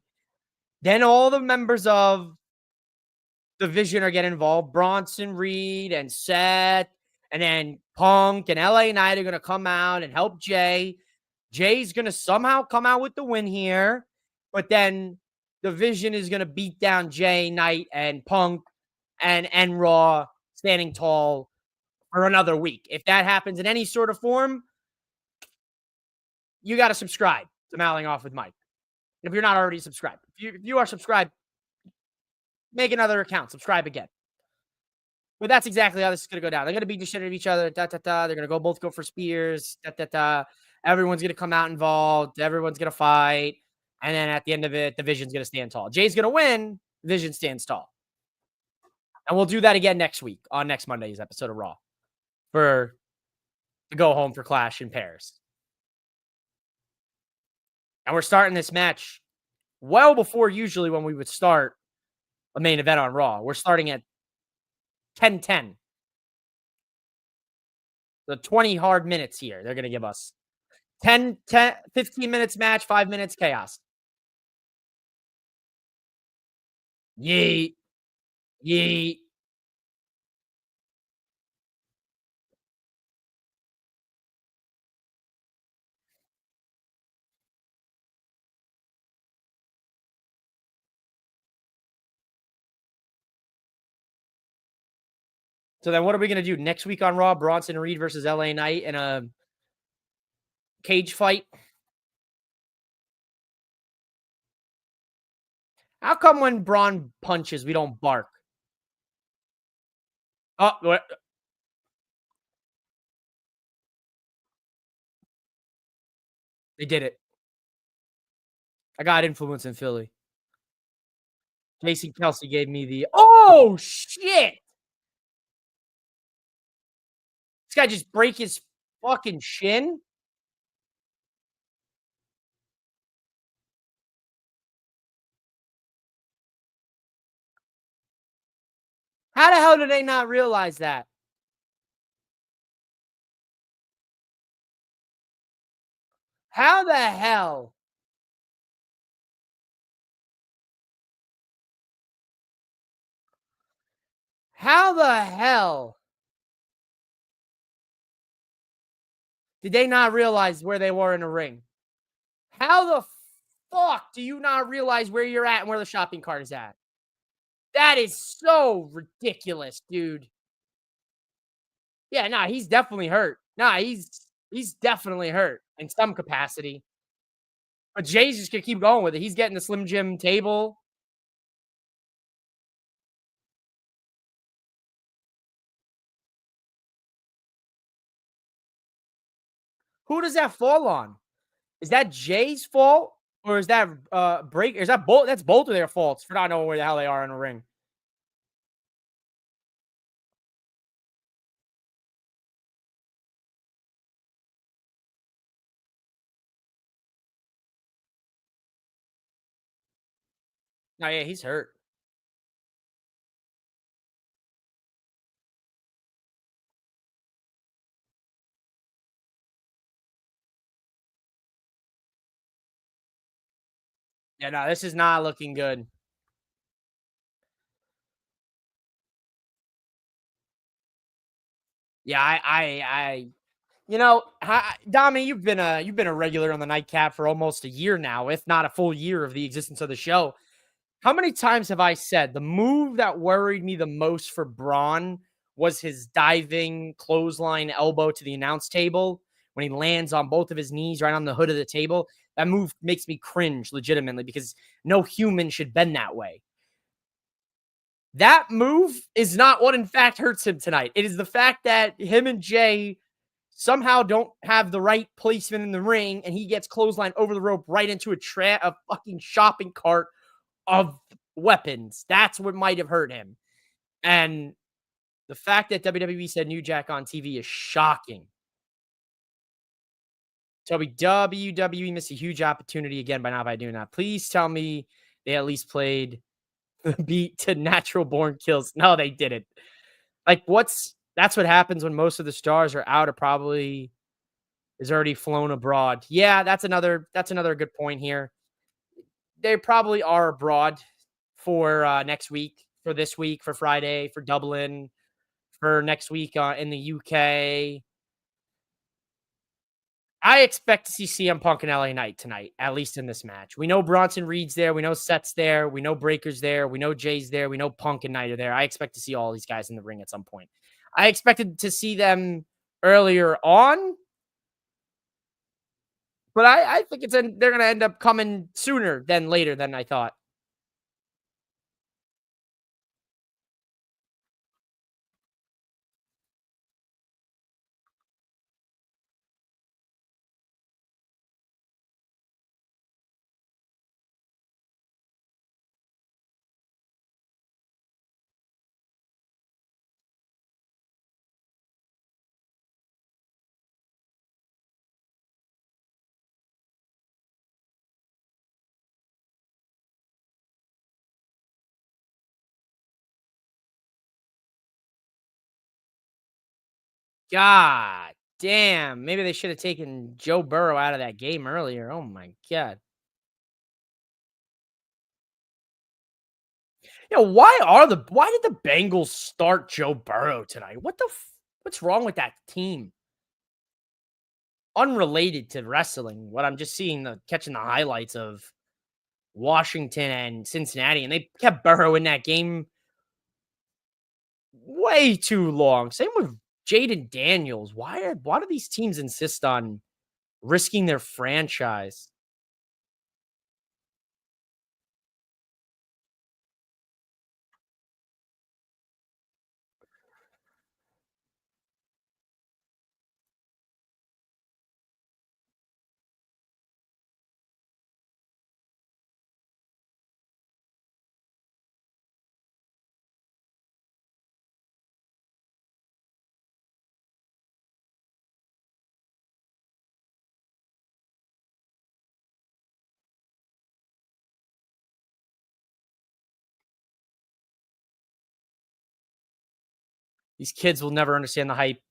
Then all the members of the Vision are getting involved. Bronson Reed and Seth, and then Punk and LA Knight are going to come out and help Jay. Jay's going to somehow come out with the win here, but then the Vision is going to beat down Jay, Knight, and Punk and Raw standing tall for another week. If that happens in any sort of form, you got to subscribe to Mouthing Off with Mike. If you're not already subscribed. If you are subscribed, make another account. Subscribe again. But that's exactly how this is gonna go down. They're gonna beat the shit out of each other. Da da da. They're gonna both go for spears. Da da da. Everyone's gonna come out involved. Everyone's gonna fight, and then at the end of it, the Vision's gonna stand tall. Jay's gonna win. Vision stands tall, and we'll do that again next week on next Monday's episode of Raw for the go home for Clash in Paris. And we're starting this match well before usually when we would start a main event on Raw. We're starting at 10:10. The 20 hard minutes here. They're going to give us 15 minutes match, 5 minutes chaos. Yeet. Yeet. So then what are we going to do next week on Raw? Bronson Reed versus LA Knight in a cage fight. How come when Braun punches, we don't bark? Oh, what? They did it. I got influence in Philly. Jason Kelsey gave me the, oh, shit. This guy just break his fucking shin. How the hell did they not realize that? How the hell? How the hell did they not realize where they were in the ring? How the fuck do you not realize where you're at and where the shopping cart is at? That is so ridiculous, dude. Yeah, nah, he's definitely hurt. Nah, he's definitely hurt in some capacity. But Jay's just gonna keep going with it. He's getting the Slim Jim table. Who does that fall on? Is that Jay's fault? Or is that break? Is that both? That's both of their faults for not knowing where the hell they are in the ring. Oh yeah, he's hurt. Yeah, no, this is not looking good. Yeah, you know, Dami, you've been a regular on the Nightcap for almost a year now, if not a full year of the existence of the show. How many times have I said the move that worried me the most for Braun was his diving clothesline elbow to the announce table when he lands on both of his knees right on the hood of the table? That move makes me cringe legitimately because no human should bend that way. That move is not what in fact hurts him tonight. It is the fact that him and Jay somehow don't have the right placement in the ring, and he gets clothesline over the rope right into a fucking shopping cart of weapons. That's what might have hurt him. And the fact that WWE said New Jack on TV is shocking. Toby, WWE missed a huge opportunity again by doing that. Please tell me they at least played the beat to Natural Born Kills. No, they didn't. Like, that's what happens when most of the stars are out or probably is already flown abroad. Yeah, that's another good point here. They probably are abroad for next week, for this week, for Friday, for Dublin, for next week in the UK. I expect to see CM Punk and LA Knight tonight, at least in this match. We know Bronson Reed's there. We know Seth's there. We know Breaker's there. We know Jay's there. We know Punk and Knight are there. I expect to see all these guys in the ring at some point. I expected to see them earlier on, but I think they're going to end up coming sooner than later than I thought. God damn. Maybe they should have taken Joe Burrow out of that game earlier. Oh my god. Yeah, why did the Bengals start Joe Burrow tonight? What's wrong with that team? Unrelated to wrestling, what I'm just seeing catching the highlights of Washington and Cincinnati, and they kept Burrow in that game way too long. Same with Jaden Daniels. Why do these teams insist on risking their franchise? These kids will never understand the hype.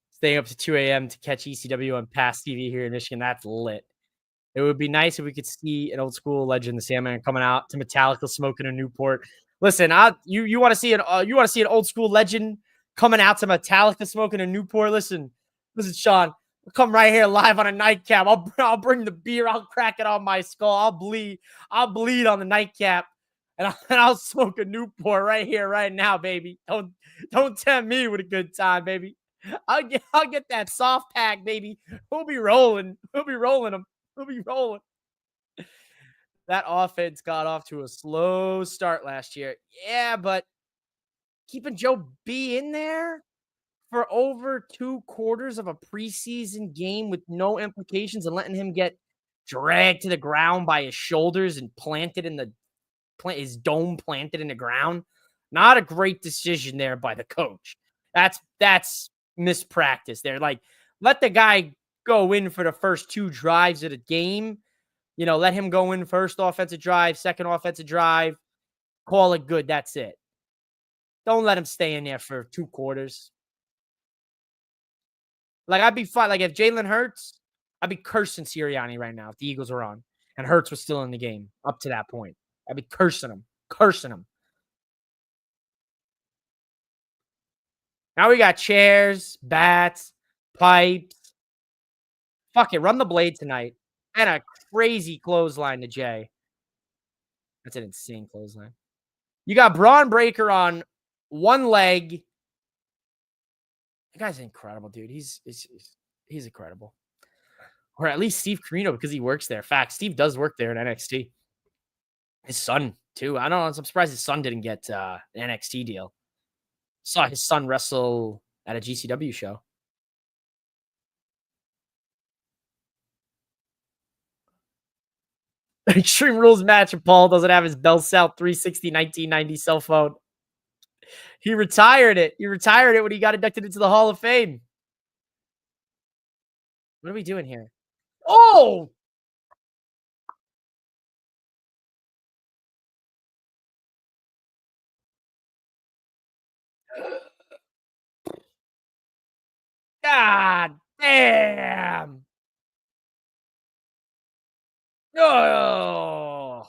Staying up to 2 a.m. to catch ECW on Pass TV here in Michigan, that's lit. It would be nice if we could see an old school legend, the Sandman, coming out to Metallica smoking a Newport. Listen, you want to see an old school legend coming out to Metallica smoking a Newport? Listen, Sean, I'll come right here live on a nightcap. I'll bring the beer. I'll crack it on my skull. I'll bleed on the nightcap, and I'll smoke a Newport right here, right now, baby. Don't tempt me with a good time, baby. I'll get that soft pack, baby. We'll be rolling. We'll be rolling them. We'll be rolling. That offense got off to a slow start last year. Yeah, but keeping Joe B in there for over 2 quarters of a preseason game with no implications and letting him get dragged to the ground by his shoulders and his dome planted in the ground. Not a great decision there by the coach. That's mispractice there. Like, let the guy go in for the first 2 drives of the game. Let him go in first offensive drive, second offensive drive, call it good. That's it. Don't let him stay in there for 2 quarters. Like, I'd be fine. Like, if Jalen Hurts, I'd be cursing Sirianni right now if the Eagles were on and Hurts was still in the game up to that point. I'd be cursing him. Cursing him. Now we got chairs, bats, pipes. Fuck it. Run the blade tonight. And a crazy clothesline to Jay. That's an insane clothesline. You got Braun Breaker on one leg. The guy's incredible, dude. He's incredible. Or at least Steve Carino, because he works there. Fact, Steve does work there in NXT. His son, too. I don't know. I'm surprised his son didn't get an NXT deal. Saw his son wrestle at a GCW show. Extreme Rules match, and Paul doesn't have his Bell South 360 1990 cell phone. He retired it. He retired it when he got inducted into the Hall of Fame. What are we doing here? Oh! God damn! Oh!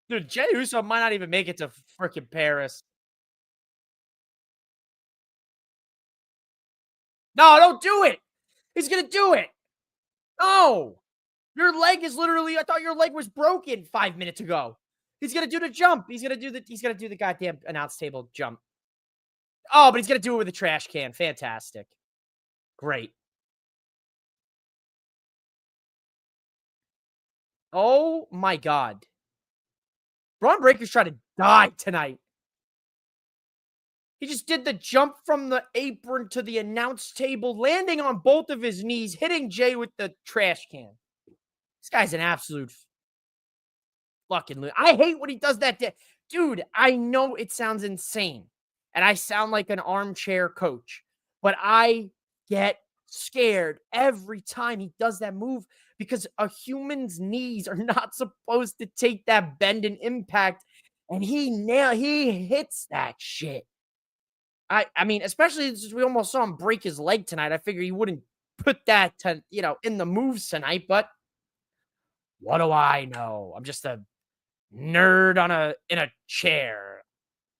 Dude, Jey Uso might not even make it to freaking Paris. No, don't do it! He's gonna do it! No! Your leg is literally, I thought your leg was broken 5 minutes ago. He's gonna do the jump. He's gonna do the goddamn announce table jump. Oh, but he's gonna do it with a trash can. Fantastic. Great. Oh my god. Braun Breaker's trying to die tonight. He just did the jump from the apron to the announce table, landing on both of his knees, hitting Jay with the trash can. This guy's an absolute fucking. I hate when he does that. Dude, I know it sounds insane and I sound like an armchair coach, but I get scared every time he does that move because a human's knees are not supposed to take that bend and impact. and he hits that shit. I mean, especially since we almost saw him break his leg tonight. I figure he wouldn't put that to in the moves tonight, but what do I know? I'm just a nerd in a chair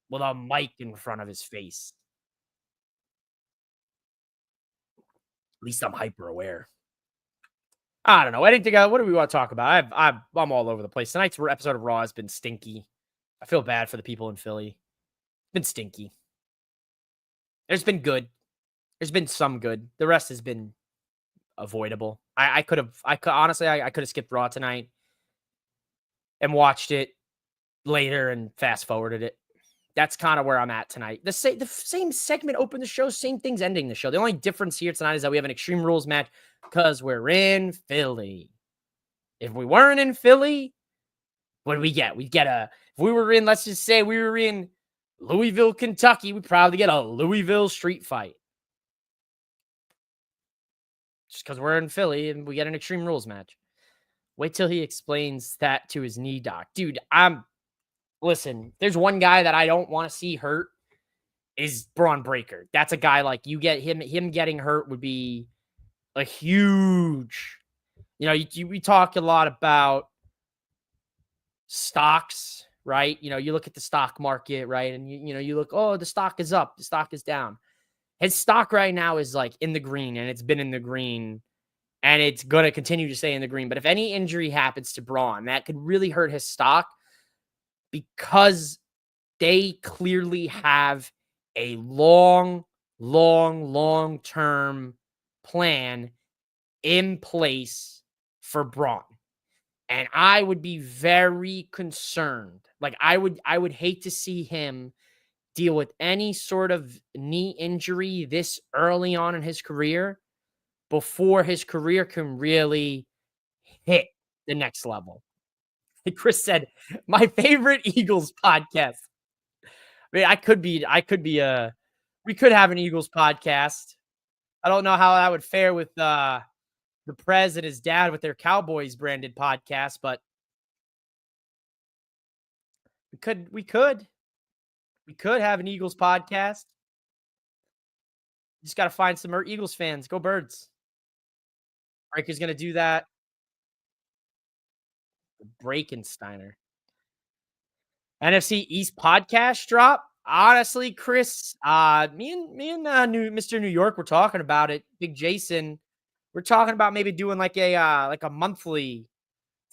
with a mic in front of his face. At least I'm hyper aware. I don't know. Anything else? What do we want to talk about? I'm all over the place. Tonight's episode of Raw has been stinky. I feel bad for the people in Philly. It's been stinky. There's been good. There's been some good. The rest has been avoidable. I could have. I could honestly. I could have skipped Raw tonight and watched it later and fast forwarded it. That's kind of where I'm at tonight. The same segment opened the show, same thing's ending the show. The only difference here tonight is that we have an Extreme Rules match because we're in Philly. If we weren't in Philly, what do we get? We get if we were in, let's just say we were in Louisville, Kentucky, we'd probably get a Louisville street fight. Just because we're in Philly and we get an Extreme Rules match. Wait till he explains that to his knee doc. Dude, listen, there's one guy that I don't want to see hurt is Braun Breaker. That's a guy like you get him getting hurt would be a huge, we talk a lot about stocks, right? You look at the stock market, right? And you look, oh, the stock is up, the stock is down. His stock right now is like in the green, and it's been in the green, and it's going to continue to stay in the green. But if any injury happens to Braun, that could really hurt his stock because they clearly have a long-term plan in place for Braun. And I would be very concerned. Like I would hate to see him deal with any sort of knee injury this early on in his career before his career can really hit the next level. Chris said, my favorite Eagles podcast. I mean, we could have an Eagles podcast. I don't know how that would fare with the Prez and his dad with their Cowboys branded podcast, but we could have an Eagles podcast. Just got to find some Eagles fans. Go Birds. Breaker's going to do that. Breakensteiner. NFC East podcast drop. Honestly, Chris, me and Mr. New York were talking about it. Big Jason, we're talking about maybe doing like a monthly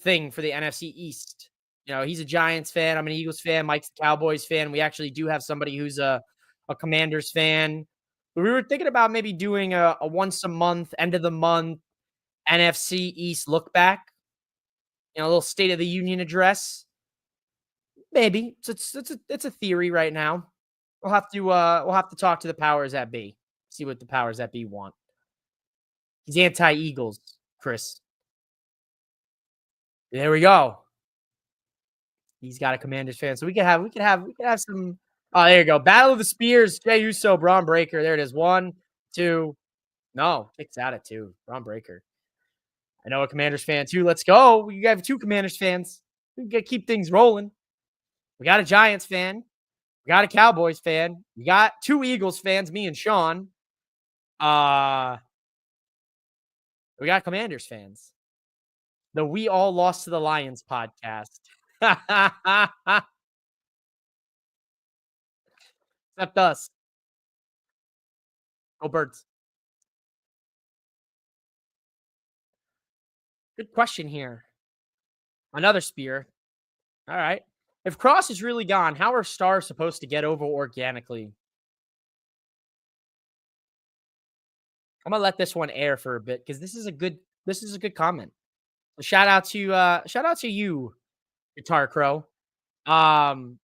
thing for the NFC East. He's a Giants fan. I'm an Eagles fan. Mike's a Cowboys fan. We actually do have somebody who's a Commanders fan. But we were thinking about maybe doing a once a month, end of the month NFC East look back. A little State of the Union address. Maybe it's a theory right now. We'll have to talk to the powers that be. See what the powers that be want. He's anti-Eagles, Chris. There we go. He's got a Commanders fan, so we could have some. Oh, there you go. Battle of the Spears. Jey Uso, Braun Breaker. There it is. 1, 2. No, kicks out at 2. Braun Breaker. I know a Commanders fan too. Let's go. We have 2 Commanders fans. We got to keep things rolling. We got a Giants fan. We got a Cowboys fan. We got 2 Eagles fans, me and Sean. We got Commanders fans. The We All Lost to the Lions podcast. Except us. Go Birds. Good question here. Another spear. All right. If Cross is really gone, how are stars supposed to get over organically? I'm gonna let this one air for a bit because this is a good comment. So shout out to you, Guitar Crow. Oh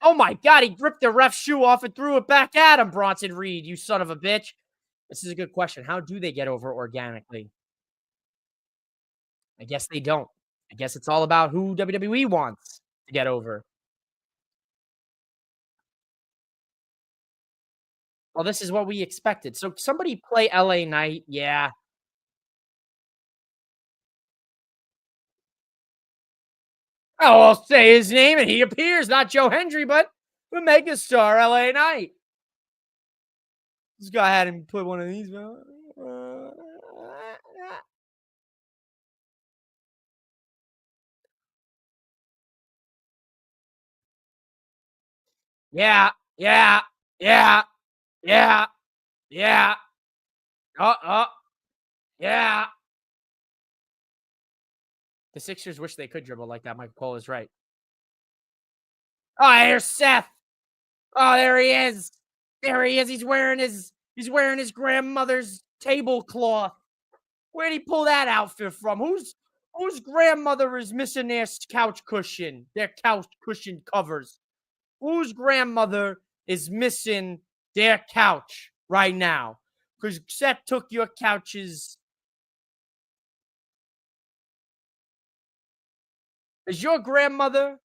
my God, he ripped the ref's shoe off and threw it back at him, Bronson Reed, you son of a bitch. This is a good question. How do they get over organically? I guess they don't. I guess it's all about who WWE wants to get over. Well, this is what we expected. So somebody play LA Knight. Yeah. Oh, I'll say his name and he appears. Not Joe Hendry, but the megastar LA Knight. Let's go ahead and put one of these. Yeah, yeah, yeah, yeah, yeah. Yeah. The Sixers wish they could dribble like that. Michael Cole is right. Oh, here's Seth. Oh, there he is. There he is. He's wearing his grandmother's tablecloth. Where'd he pull that outfit from? Whose grandmother is missing their couch cushion? Their couch cushion covers. Whose grandmother is missing their couch right now? Because Seth took your couches. Is your grandmother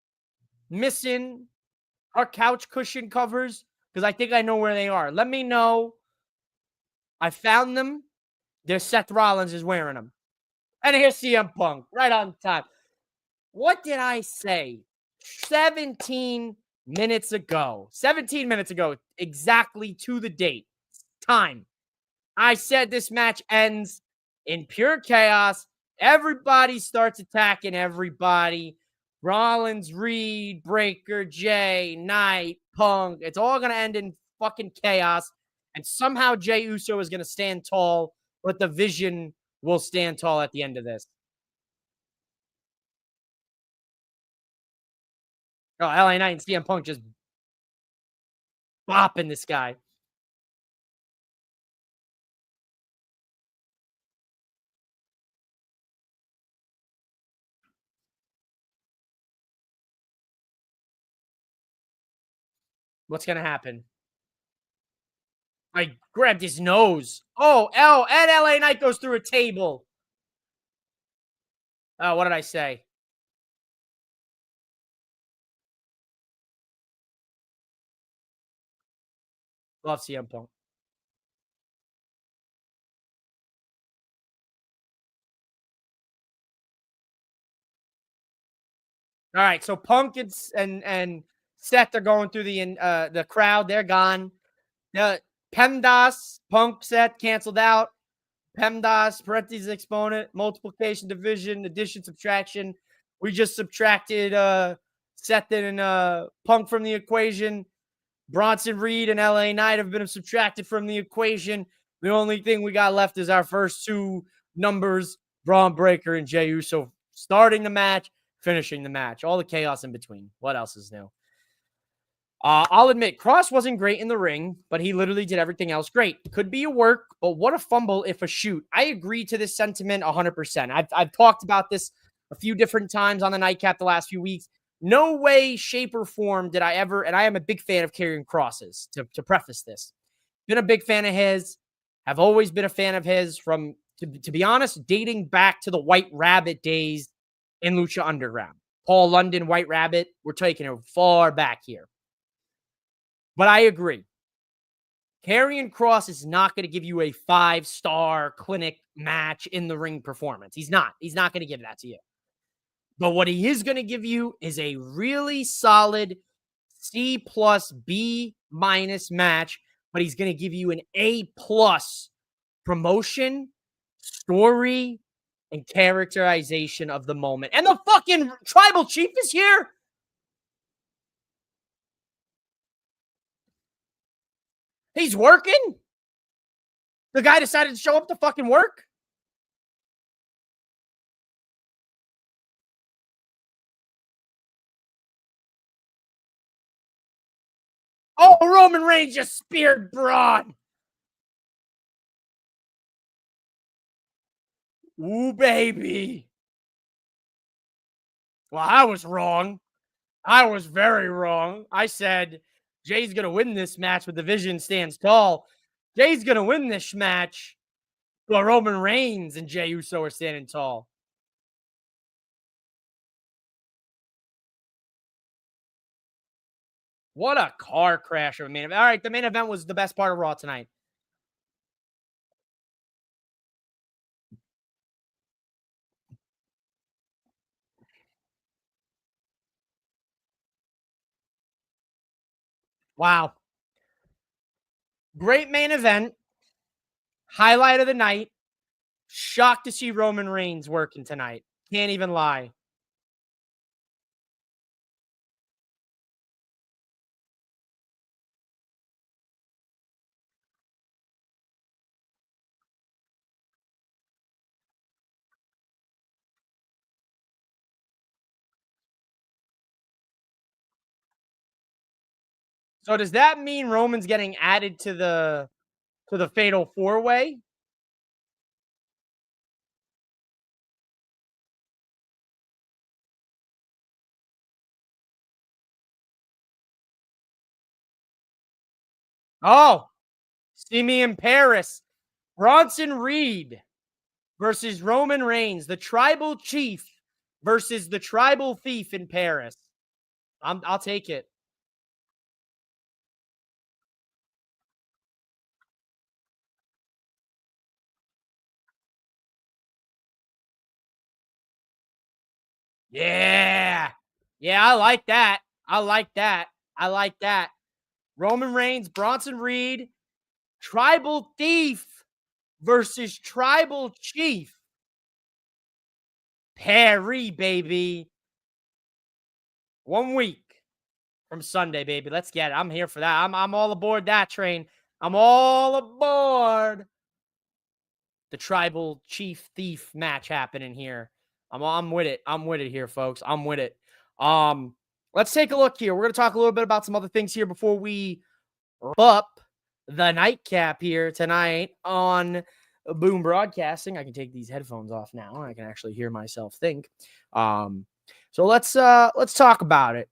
missing her couch cushion covers? Because I think I know where they are. Let me know. I found them. There's Seth Rollins is wearing them. And here's CM Punk right on time. What did I say 17 minutes ago? 17 minutes ago, exactly to the date, time. I said this match ends in pure chaos. Everybody starts attacking everybody. Rollins, Reed, Breaker, Jay, Knight, Punk. It's all going to end in fucking chaos. And somehow Jey Uso is going to stand tall, but the Vision will stand tall at the end of this. Oh, LA Knight and CM Punk just bopping this guy. What's going to happen? I grabbed his nose. Oh, and LA Knight goes through a table. Oh, what did I say? Love CM Punk. All right, so Punk and Seth are going through the crowd. They're gone. The PEMDAS, Punk, Seth canceled out. PEMDAS, parentheses exponent, multiplication, division, addition, subtraction. We just subtracted Seth and Punk from the equation. Bronson Reed and LA Knight have been subtracted from the equation. The only thing we got left is our first two numbers, Braun Breaker and Jey Uso starting the match, finishing the match. All the chaos in between. What else is new? I'll admit, Cross wasn't great in the ring, but he literally did everything else great. Could be a work, but what a fumble if a shoot. I agree to this sentiment 100%. I've talked about this a few different times on the Nightcap the last few weeks. No way, shape, or form did I ever, and I am a big fan of Karrion Kross's, to preface this. Been a big fan of his. Have always been a fan of his from, to be honest, dating back to the White Rabbit days in Lucha Underground. Paul London, White Rabbit, we're taking it far back here. But I agree. Karrion Kross is not going to give you a 5-star clinic match in the ring performance. He's not. He's not going to give that to you. But what he is going to give you is a really solid C plus B minus match. But he's going to give you an A plus promotion, story, and characterization of the moment. And the fucking tribal chief is here. He's working. The guy decided to show up to fucking work. Oh, Roman Reigns just speared Braun. Ooh, baby. Well, I was wrong. I was very wrong. I said Jay's going to win this match, but the Vision stands tall. Jay's going to win this match, but Roman Reigns and Jey Uso are standing tall. What a car crash of a main event. All right, the main event was the best part of Raw tonight. Wow. Great main event. Highlight of the night. Shocked to see Roman Reigns working tonight. Can't even lie. So does that mean Roman's getting added to the fatal four-way? Oh, see me in Paris. Bronson Reed versus Roman Reigns, the tribal chief versus the tribal thief in Paris. I'll take it. Yeah. Yeah, I like that. I like that. I like that. Roman Reigns, Bronson Reed, tribal thief versus tribal chief. Perry, baby. 1 week from Sunday, baby. Let's get it. I'm here for that. I'm all aboard that train. I'm all aboard the tribal chief thief match happening here. I'm with it. I'm with it here, folks. I'm with it. Let's take a look here. We're gonna talk a little bit about some other things here before we wrap up the nightcap here tonight on Boom Broadcasting. I can take these headphones off now. I can actually hear myself think. So let's talk about it.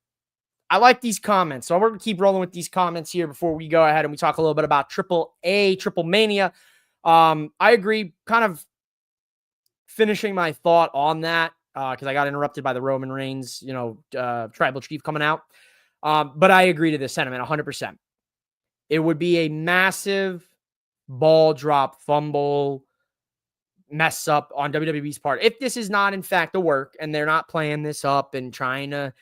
I like these comments. So we're going to keep rolling with these comments here before we go ahead and we talk a little bit about Triple Mania. I agree, kind of finishing my thought on that because I got interrupted by the Roman Reigns, tribal chief coming out. But I agree to this sentiment 100%. It would be a massive ball drop, fumble, mess up on WWE's part. If this is not, in fact, a work and they're not playing this up and trying to,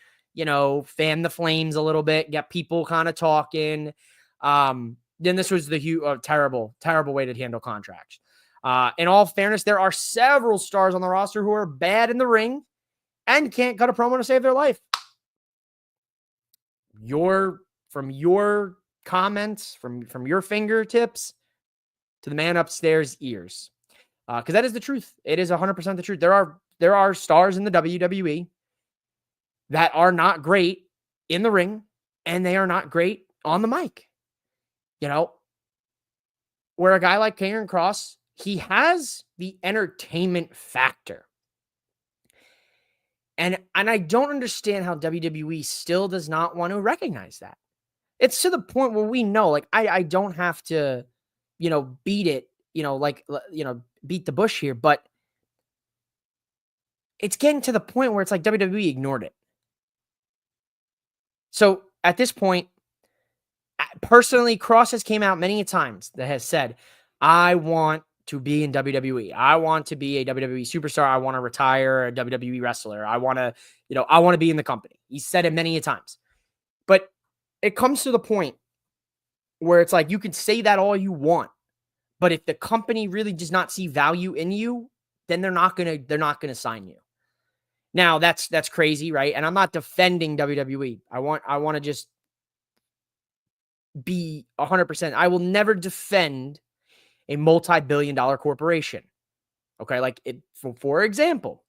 fan the flames a little bit, get people kind of talking, then this was the terrible, terrible way to handle contracts. In all fairness, there are several stars on the roster who are bad in the ring and can't cut a promo to save their life. From your comments, from your fingertips to the man upstairs' ears. Because that is the truth. It is 100% the truth. There are stars in the WWE that are not great in the ring, and they are not great on the mic. Where a guy like Karrion Kross, he has the entertainment factor. And I don't understand how WWE still does not want to recognize that. It's to the point where we know, like, I don't have to, beat it, beat the bush here, but it's getting to the point where it's like WWE ignored it. So at this point, personally, Kross has came out many times that has said, I want to be in WWE. I want to be a WWE superstar. I want to retire a WWE wrestler. I want to be in the company. He said it many times. But it comes to the point where it's like, you can say that all you want, but if the company really does not see value in you, then they're not gonna sign you. Now that's crazy, right? And I'm not defending WWE. I want to just be 100%. I will never defend a multi-billion-dollar corporation. Okay, like for example,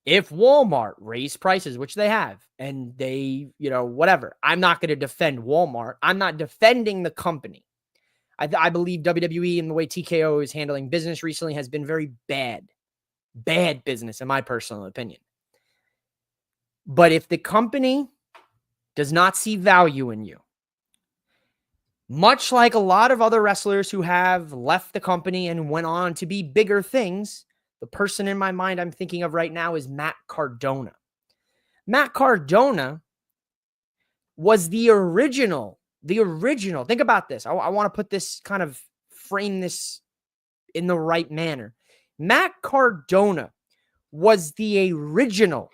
if Walmart raised prices, which they have, and they, whatever, I'm not going to defend Walmart. I'm not defending the company. I believe WWE and the way TKO is handling business recently has been very bad business, in my personal opinion. But if the company does not see value in you, much like a lot of other wrestlers who have left the company and went on to be bigger things, the person in my mind I'm thinking of right now is Matt Cardona. Matt Cardona was the original. Think about this. I want to put this, kind of frame this in the right manner. Matt Cardona was the original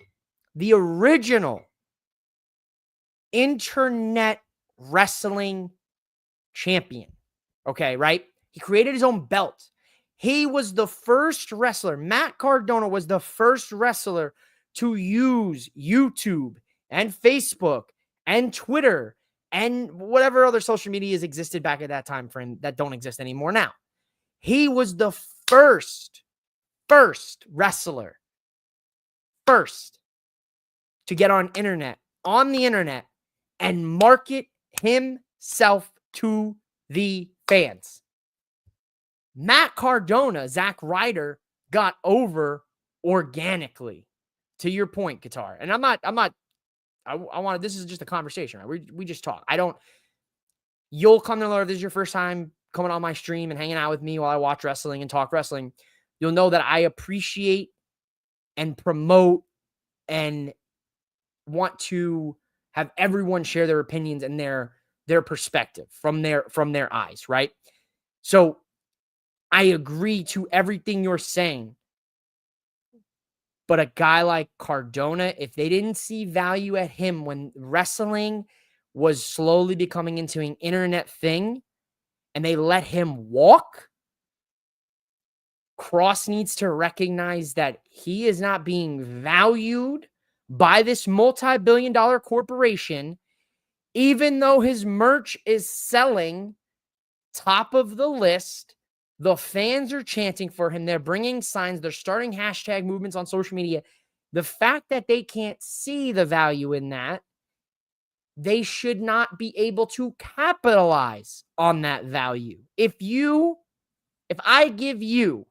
internet wrestling champion. Okay, right? He created his own belt. He was the first wrestler. Matt Cardona was the first wrestler to use YouTube and Facebook and Twitter and whatever other social medias existed back at that time frame that don't exist anymore now. He was the first wrestler, to get on the internet and market himself to the fans. Matt Cardona, Zack Ryder got over organically. To your point, Qatar. And this is just a conversation, right? We just talk. You'll come to learn if this is your first time coming on my stream and hanging out with me while I watch wrestling and talk wrestling. You'll know that I appreciate and promote and want to have everyone share their opinions and their perspective from their eyes, right? So I agree to everything you're saying. But a guy like Cardona, if they didn't see value at him when wrestling was slowly becoming into an internet thing and they let him walk, Cross needs to recognize that he is not being valued by this multi-billion-dollar corporation, even though his merch is selling top of the list. The fans are chanting for him. They're bringing signs. They're starting hashtag movements on social media. The fact that they can't see the value in that, they should not be able to capitalize on that value. If I give you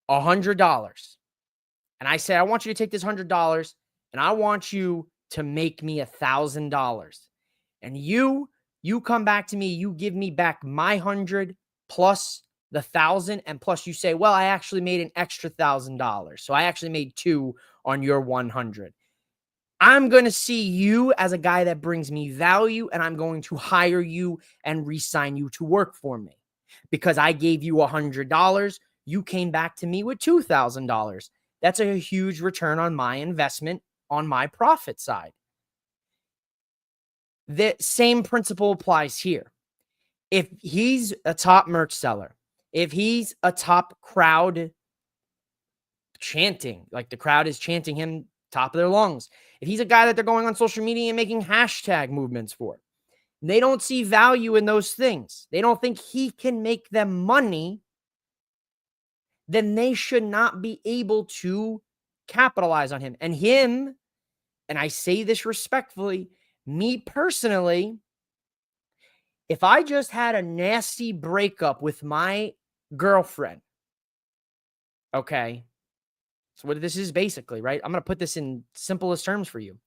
$100 and I say, I want you to take this $100 and I want you to make me $1,000, and you come back to me, you give me back my 100 plus the 1,000, and plus you say, well, I actually made an extra $1,000. So I actually made 2 on your 100. I'm going to see you as a guy that brings me value, and I'm going to hire you and re-sign you to work for me. Because I gave you $100, you came back to me with $2,000. That's a huge return on my investment on my profit side. The same principle applies here. If he's a top merch seller, if he's a top crowd chanting, like the crowd is chanting him top of their lungs, if he's a guy that they're going on social media and making hashtag movements for, they don't see value in those things, they don't think he can make them money, then they should not be able to capitalize on him. And I say this respectfully, me personally, if I just had a nasty breakup with my girlfriend, okay, so what this is basically, right? I'm going to put this in simplest terms for you.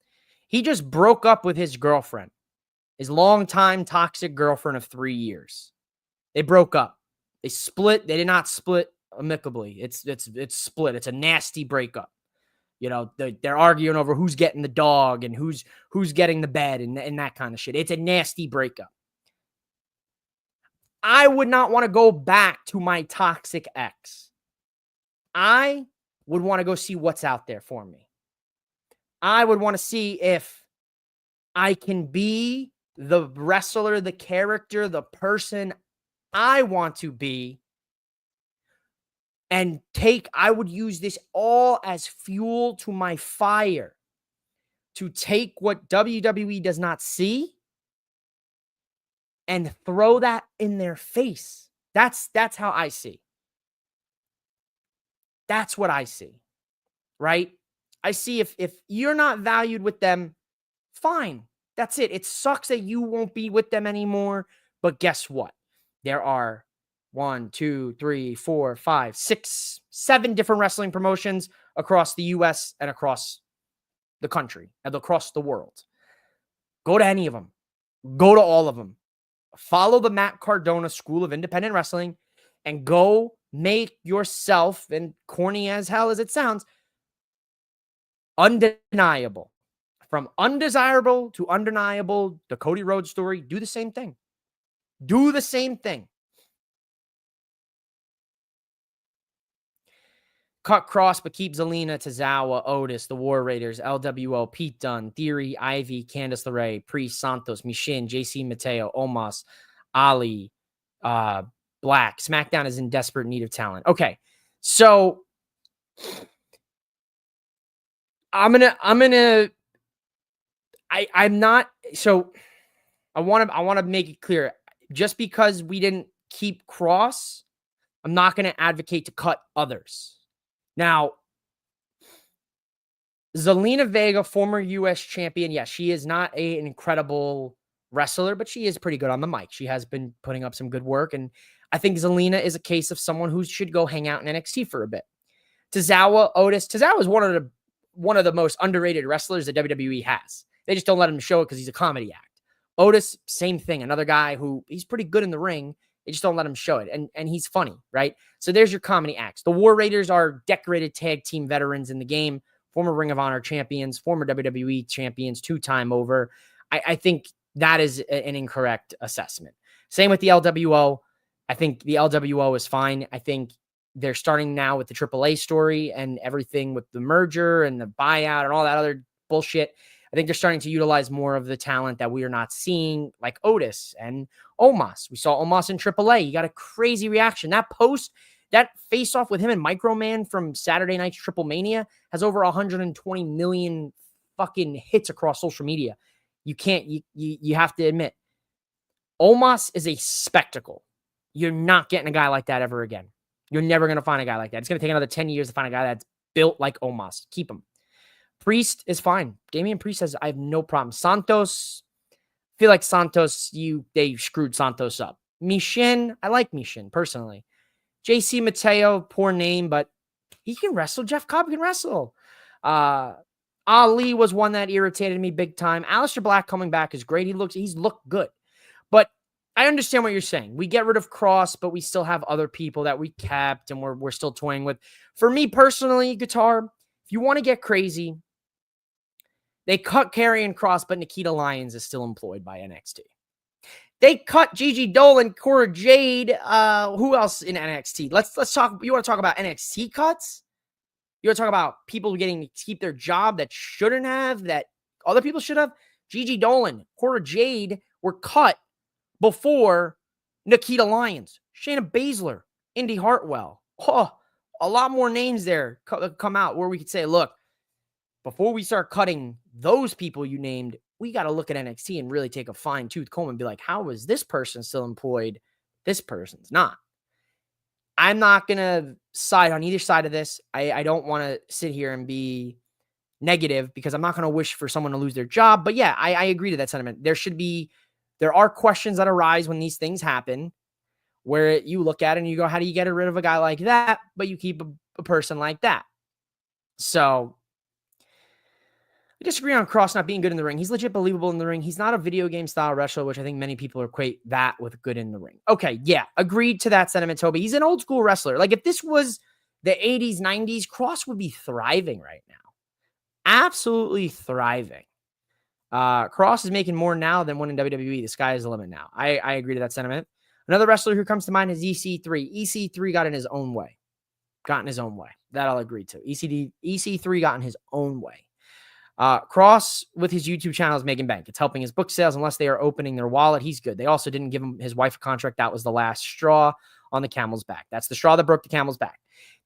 He just broke up with his girlfriend, his longtime toxic girlfriend of 3 years. They broke up. They split. They did not split amicably. It's split. It's a nasty breakup. You know, they're arguing over who's getting the dog and who's getting the bed and that kind of shit. It's a nasty breakup. I would not want to go back to my toxic ex. I would want to go see what's out there for me. I would want to see if I can be the wrestler, the character, the person I want to be, and I would use this all as fuel to my fire to take what WWE does not see and throw that in their face. That's how I see. That's what I see, right? I see if you're not valued with them, fine. That's it. It sucks that you won't be with them anymore. But guess what? There are 1, 2, 3, 4, 5, 6, 7 different wrestling promotions across the US and across the country and across the world. Go to any of them. Go to all of them. Follow the Matt Cardona School of Independent Wrestling and go make yourself, and corny as hell as it sounds, undeniable. From undesirable to undeniable, the Cody Rhodes story, do the same thing. Do the same thing. cut Cross, but keep Zelina, Tozawa, Otis, the War Raiders, LWO, Pete Dunne, Theory, Ivy, Candice LeRae, Priest, Santos, Michin, JC Mateo, Omos, Ali, Black. SmackDown is in desperate need of talent. Okay, so I'm not. So I want to make it clear. Just because we didn't keep Cross, I'm not going to advocate to cut others. Now, Zelina Vega, former U.S. champion. Yes, she is not an incredible wrestler, but she is pretty good on the mic. She has been putting up some good work. And I think Zelina is a case of someone who should go hang out in NXT for a bit. Tozawa, Otis. Tozawa is one of the most underrated wrestlers that WWE has. They just don't let him show it because he's a comedy act. Otis, same thing. Another guy who he's pretty good in the ring. They just don't let him show it. And he's funny, right? So there's your comedy acts. The War Raiders are decorated tag team veterans in the game, former Ring of Honor champions, former WWE champions, 2-time over. I think that is an incorrect assessment. Same with the LWO. I think the LWO is fine. I think they're starting now with the AAA story and everything with the merger and the buyout and all that other bullshit. I think they're starting to utilize more of the talent that we are not seeing, like Otis and Omos. We saw Omos in AAA. He got a crazy reaction. That face-off with him and Microman from Saturday Night's Triple Mania has over 120 million fucking hits across social media. You have to admit, Omos is a spectacle. You're not getting a guy like that ever again. You're never going to find a guy like that. It's going to take another 10 years to find a guy that's built like Omos. Keep him. Priest is fine. Damian Priest says, I have no problem. Santos, I feel like Santos, they screwed Santos up. Michin, I like Michin personally. JC Mateo, poor name, but he can wrestle. Jeff Cobb can wrestle. Ali was one that irritated me big time. Aleister Black coming back is great. He's looked good. But I understand what you're saying. We get rid of Cross, but we still have other people that we kept and we're still toying with. For me personally, Guitar, if you want to get crazy, they cut Karrion Kross, but Nikita Lyons is still employed by NXT. They cut Gigi Dolan, Cora Jade. Who else in NXT? Let's talk. You want to talk about NXT cuts? You want to talk about people getting to keep their job that shouldn't have, that other people should have? Gigi Dolan, Cora Jade were cut before Nikita Lyons, Shayna Baszler, Indy Hartwell. Oh, a lot more names there come out where we could say, look, before we start cutting those people you named, we got to look at NXT and really take a fine-tooth comb and be like, how is this person still employed? This person's not. I'm not going to side on either side of this. I don't want to sit here and be negative because I'm not going to wish for someone to lose their job. But yeah, I agree to that sentiment. There are questions that arise when these things happen where you look at it and you go, how do you get rid of a guy like that, but you keep a person like that? So I disagree on Cross not being good in the ring. He's legit believable in the ring. He's not a video game style wrestler, which I think many people equate that with good in the ring. Okay, yeah, agreed to that sentiment, Toby. He's an old school wrestler. Like if this was the 80s, 90s, Cross would be thriving right now. Absolutely thriving. Cross is making more now than when in WWE. The sky is the limit now. I agree to that sentiment. Another wrestler who comes to mind is EC3. EC3 got in his own way. That I'll agree to. EC3 got in his own way. Cross with his YouTube channel is making bank. It's helping his book sales unless they are opening their wallet. He's good. They also didn't give his wife a contract. That was the last straw on the camel's back. That's the straw that broke the camel's back.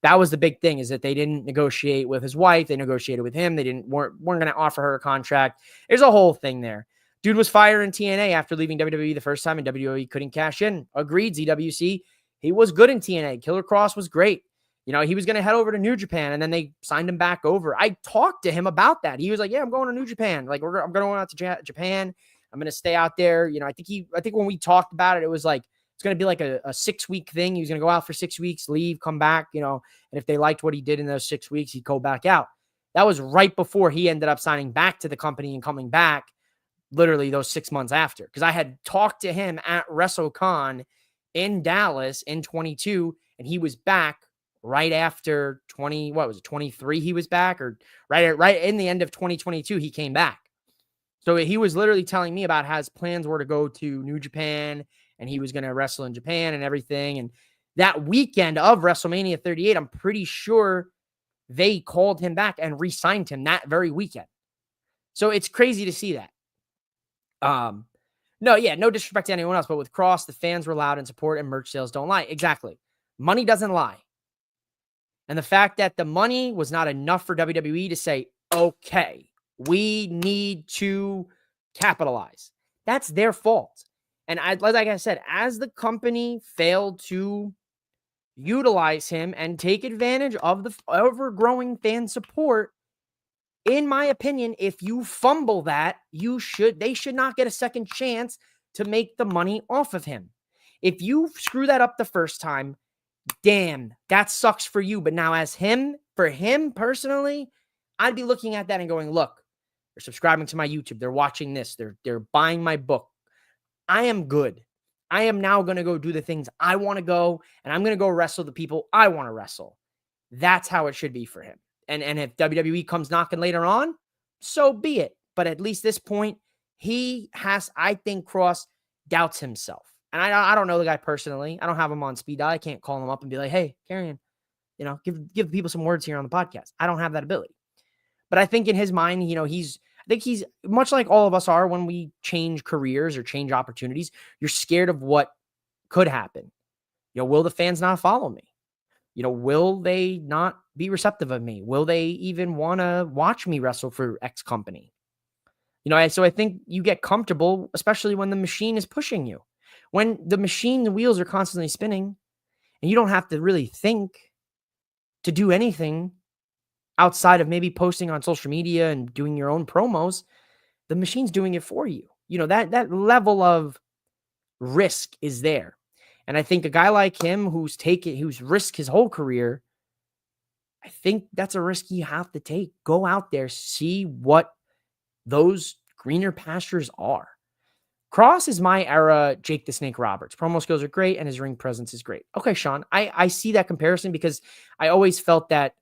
That was the big thing, is that they didn't negotiate with his wife. They negotiated with him. They weren't going to offer her a contract. There's a whole thing there. Dude was fired in TNA after leaving WWE the first time, and WWE couldn't cash in. Agreed, ZWC. He was good in TNA. Killer Cross was great. You know, he was going to head over to New Japan, and then they signed him back over. I talked to him about that. He was like, yeah, I'm going to New Japan. Like, I'm going out to Japan. I'm going to stay out there. You know, I think when we talked about it, it was like, it's going to be like a 6-week thing. He was going to go out for 6 weeks, leave, come back, you know, and if they liked what he did in those 6 weeks, he'd go back out. That was right before he ended up signing back to the company and coming back literally those 6 months after. Because I had talked to him at WrestleCon in Dallas in 22, and he was back right after 23 he was back, or right in the end of 2022 he came back. So he was literally telling me about how his plans were to go to New Japan and he was going to wrestle in Japan and everything. And that weekend of WrestleMania 38, I'm pretty sure they called him back and re-signed him that very weekend. So it's crazy to see that. No disrespect to anyone else, but with Cross, the fans were loud and support and merch sales don't lie. Exactly. Money doesn't lie. And the fact that the money was not enough for WWE to say, okay, we need to capitalize. That's their fault. And like I said, as the company failed to utilize him and take advantage of the ever-growing fan support, in my opinion, if you fumble that, they should not get a second chance to make the money off of him. If you screw that up the first time, damn, that sucks for you. But now for him personally, I'd be looking at that and going, look, they're subscribing to my YouTube. They're watching this. They're buying my book. I am good. I am now going to go do the things I want to go, and I'm going to go wrestle the people I want to wrestle. That's how it should be for him. And if WWE comes knocking later on, so be it. But at least this point, I think Cross doubts himself. And I don't know the guy personally. I don't have him on speed dial. I can't call him up and be like, hey, Karrion, give people some words here on the podcast. I don't have that ability. But I think in his mind, he's much like all of us are when we change careers or change opportunities. You're scared of what could happen. Will the fans not follow me? Will they not be receptive of me? Will they even want to watch me wrestle for X company? So I think you get comfortable, especially when the machine is pushing you. When the wheels are constantly spinning and you don't have to really think to do anything outside of maybe posting on social media and doing your own promos, the machine's doing it for you. That level of risk is there. And I think a guy like him who's risked his whole career, I think that's a risk you have to take. Go out there, see what those greener pastures are. Cross is my era Jake the Snake Roberts. Promo skills are great and his ring presence is great. Okay, Sean, I see that comparison because I always felt that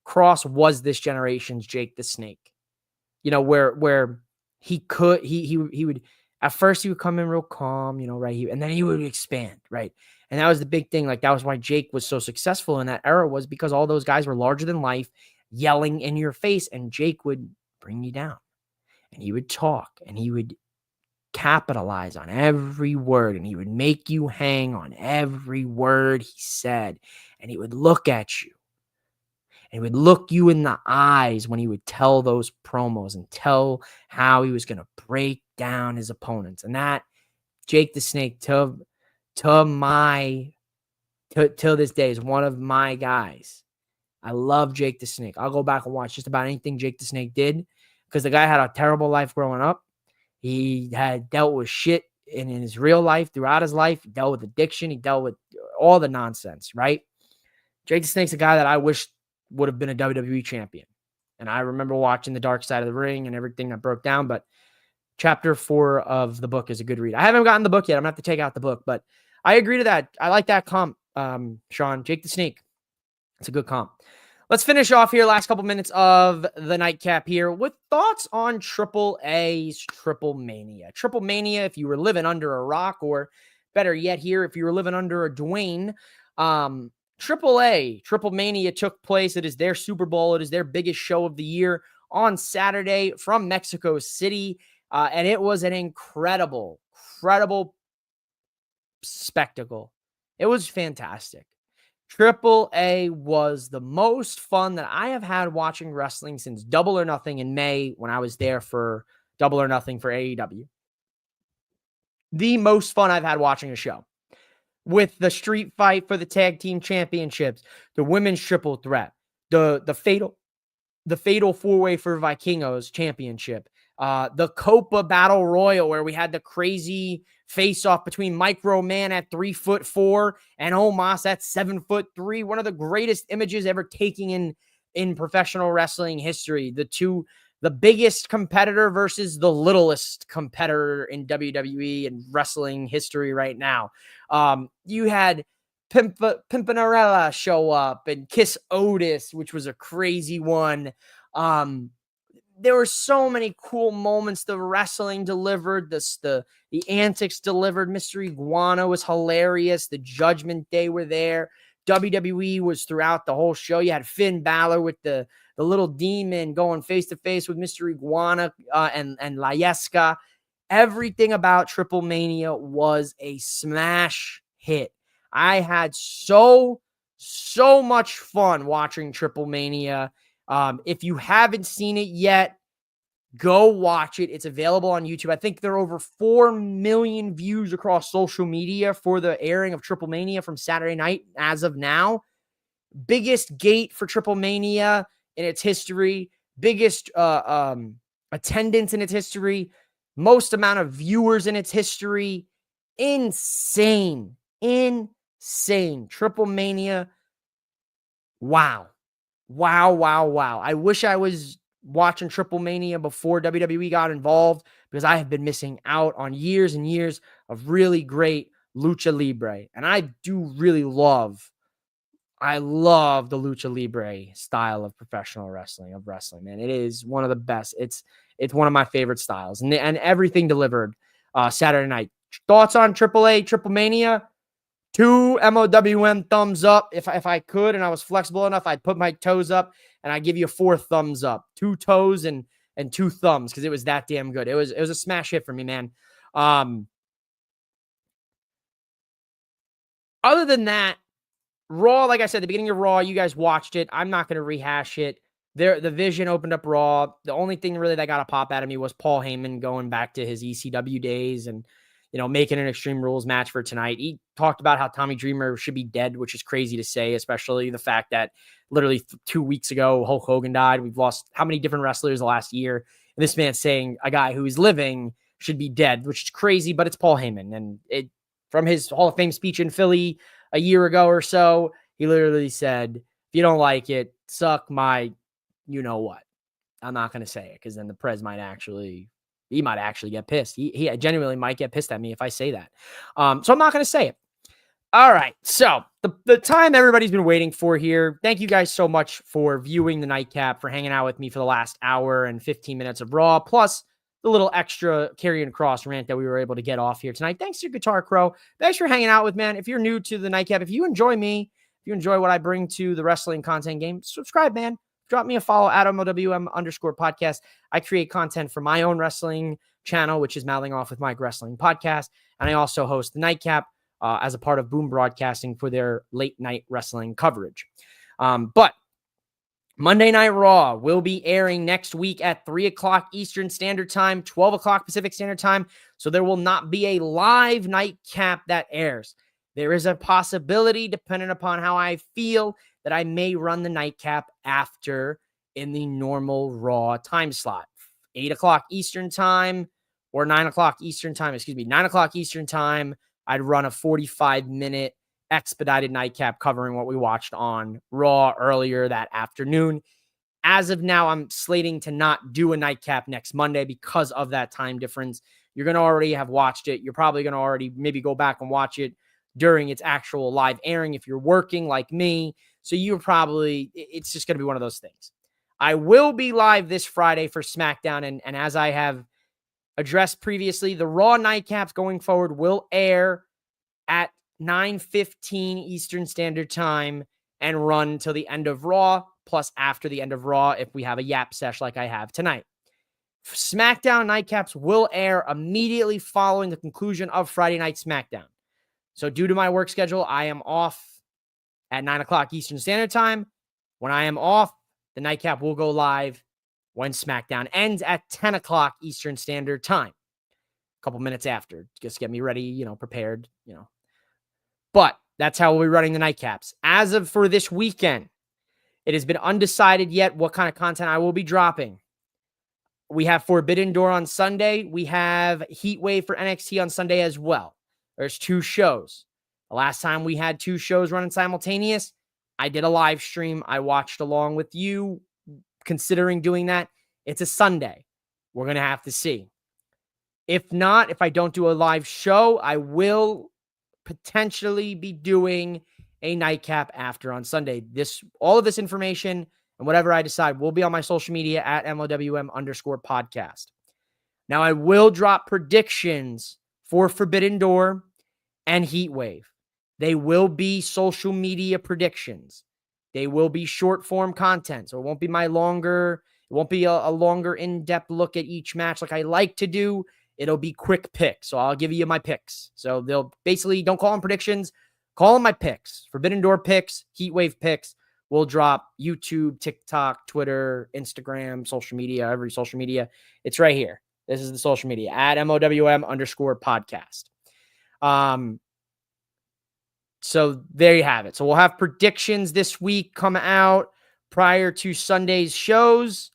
Cross was this generation's Jake the Snake. Where he would, at first he would come in real calm, right? And then he would expand, right? And that was the big thing. Like, that was why Jake was so successful in that era, was because all those guys were larger than life, yelling in your face, and Jake would bring you down. And he would talk, and he would capitalize on every word, and he would make you hang on every word he said. And he would look at you, and he would look you in the eyes when he would tell those promos and tell how he was going to break down his opponents. And that Jake the Snake till this day is one of my guys. I love Jake the Snake. I'll go back and watch just about anything Jake the Snake did, because the guy had a terrible life growing up. He had dealt with shit in his real life, throughout his life. He dealt with addiction. He dealt with all the nonsense, right? Jake the Snake's a guy that I wish would have been a WWE champion. And I remember watching The Dark Side of the Ring and everything that broke down, but chapter 4 of the book is a good read. I haven't gotten the book yet. I'm going to have to take out the book, but I agree to that. I like that comp, Sean. Jake the Snake. It's a good comp. Let's finish off here, last couple minutes of the nightcap here, with thoughts on Triple A's Triple Mania. Triple Mania, if you were living under a rock, or better yet here, if you were living under a Dwayne, Triple A, Triple Mania took place. It is their Super Bowl. It is their biggest show of the year on Saturday from Mexico City. And it was an incredible spectacle. It was fantastic. Triple A was the most fun that I have had watching wrestling since Double or Nothing in May, when I was there for Double or Nothing for AEW. The most fun I've had watching a show. With the street fight for the tag team championships, the women's triple threat, the fatal four-way for Vikingos championship, the Copa Battle Royal, where we had the crazy face-off between Micro Man at 3'4" and Omos at 7'3". One of the greatest images ever taken in professional wrestling history. The biggest competitor versus the littlest competitor in WWE and wrestling history right now. You had Pimpinarella show up and Kiss Otis, which was a crazy one. There were so many cool moments. The wrestling delivered, the antics delivered. Mr. Iguana was hilarious. The Judgment Day were there. WWE was throughout the whole show. You had Finn Balor with the little demon going face-to-face with Mr. Iguana and Layeska. Everything about Triple Mania was a smash hit. I had so much fun watching Triple Mania. If you haven't seen it yet, go watch it. It's available on YouTube. I think there are over 4 million views across social media for the airing of Triple Mania from Saturday night as of now. Biggest gate for Triple Mania in its history. Biggest attendance in its history. Most amount of viewers in its history. Insane. Triple Mania. Wow. I wish I was watching Triple Mania before WWE got involved, because I have been missing out on years and years of really great lucha libre. And I do really love the lucha libre style of professional wrestling, man. It is one of the best. It's one of my favorite styles, and everything delivered Saturday night. Thoughts on Triple Mania? 2 MOWM thumbs up. If I could and I was flexible enough, I'd put my toes up and I'd give you 4 thumbs up. 2 toes and 2 thumbs, because it was that damn good. It was a smash hit for me, man. Other than that, Raw, like I said, the beginning of Raw, you guys watched it. I'm not going to rehash it. The Vision opened up Raw. The only thing really that got a pop out of me was Paul Heyman going back to his ECW days and, making an Extreme Rules match for tonight. He talked about how Tommy Dreamer should be dead, which is crazy to say, especially the fact that literally 2 weeks ago, Hulk Hogan died. We've lost how many different wrestlers the last year? And this man's saying a guy who is living should be dead, which is crazy, but it's Paul Heyman. And from his Hall of Fame speech in Philly a year ago or so, he literally said, if you don't like it, suck my you-know-what. I'm not going to say it, because then the Prez might actually get pissed. He genuinely might get pissed at me if I say that. So I'm not going to say it. All right. So the time everybody's been waiting for here. Thank you guys so much for viewing the Nightcap, for hanging out with me for the last hour and 15 minutes of Raw, plus the little extra Karrion Kross rant that we were able to get off here tonight. Thanks to Guitar Crow. Thanks for hanging out with, man. If you're new to the Nightcap, if you enjoy me, if you enjoy what I bring to the wrestling content game, subscribe, man. Drop me a follow at MOWM_podcast. I create content for my own wrestling channel, which is Mouthing Off with Mike Wrestling Podcast. And I also host the Nightcap as a part of Boom Broadcasting for their late night wrestling coverage. But Monday Night Raw will be airing next week at 3 o'clock Eastern Standard Time, 12 o'clock Pacific Standard Time. So there will not be a live Nightcap that airs. There is a possibility, depending upon how I feel, that I may run the Nightcap after in the normal Raw time slot. 8 o'clock Eastern Time or 9 o'clock Eastern Time, 9 o'clock Eastern Time. I'd run a 45-minute expedited Nightcap covering what we watched on Raw earlier that afternoon. As of now, I'm slating to not do a Nightcap next Monday because of that time difference. You're going to already have watched it. You're probably going to already maybe go back and watch it during its actual live airing if you're working like me. So it's just going to be one of those things. I will be live this Friday for SmackDown. And as I have addressed previously, the Raw Nightcaps going forward will air at 9:15 Eastern Standard Time and run till the end of Raw, plus after the end of Raw if we have a yap sesh like I have tonight. SmackDown Nightcaps will air immediately following the conclusion of Friday Night SmackDown. So due to my work schedule, I am off at 9 o'clock Eastern Standard Time. When I am off, the Nightcap will go live when SmackDown ends at 10 o'clock Eastern Standard Time. A couple minutes after, just get me ready, prepared, But that's how we'll be running the Nightcaps. As of for this weekend, it has been undecided yet what kind of content I will be dropping. We have Forbidden Door on Sunday. We have Heat Wave for NXT on Sunday as well. There's 2 shows. The last time we had 2 shows running simultaneous, I did a live stream. I watched along with you, considering doing that. It's a Sunday. We're going to have to see. If not, if I don't do a live show, I will potentially be doing a Nightcap after on Sunday. All of this information and whatever I decide will be on my social media at MOWM_podcast. Now, I will drop predictions for Forbidden Door and Heat Wave. They will be social media predictions. They will be short form content. So it won't be it won't be a longer in-depth look at each match like I like to do. It'll be quick picks. So I'll give you my picks. So they'll basically, don't call them predictions, call them my picks. Forbidden Door picks, Heatwave picks. We'll drop YouTube, TikTok, Twitter, Instagram, social media, every social media. It's right here. This is the social media at MOWM_podcast. So there you have it. So we'll have predictions this week come out prior to Sunday's shows.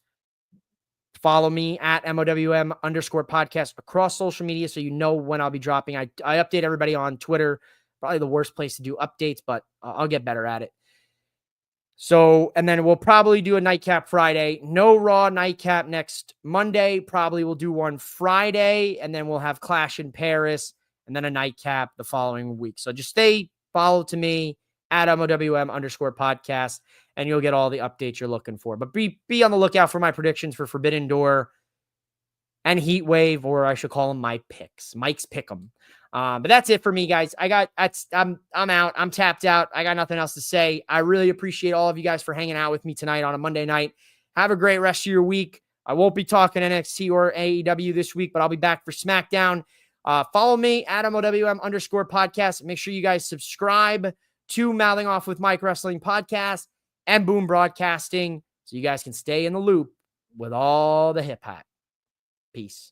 Follow me at MOWM_podcast across social media so you know when I'll be dropping. I update everybody on Twitter. Probably the worst place to do updates, but I'll get better at it. So, and then we'll probably do a Nightcap Friday. No Raw Nightcap next Monday. Probably we'll do one Friday, and then we'll have Clash in Paris, and then a Nightcap the following week. So just follow to me at MOWM_podcast, and you'll get all the updates you're looking for. But be on the lookout for my predictions for Forbidden Door and Heatwave, or I should call them my picks. Mike's pick 'em. But that's it for me, guys. I'm out. I'm tapped out. I got nothing else to say. I really appreciate all of you guys for hanging out with me tonight on a Monday night. Have a great rest of your week. I won't be talking NXT or AEW this week, but I'll be back for SmackDown. Follow me at MOWM_podcast. Make sure you guys subscribe to Mouthing Off with Mike Wrestling Podcast and Boom Broadcasting so you guys can stay in the loop with all the hip hop. Peace.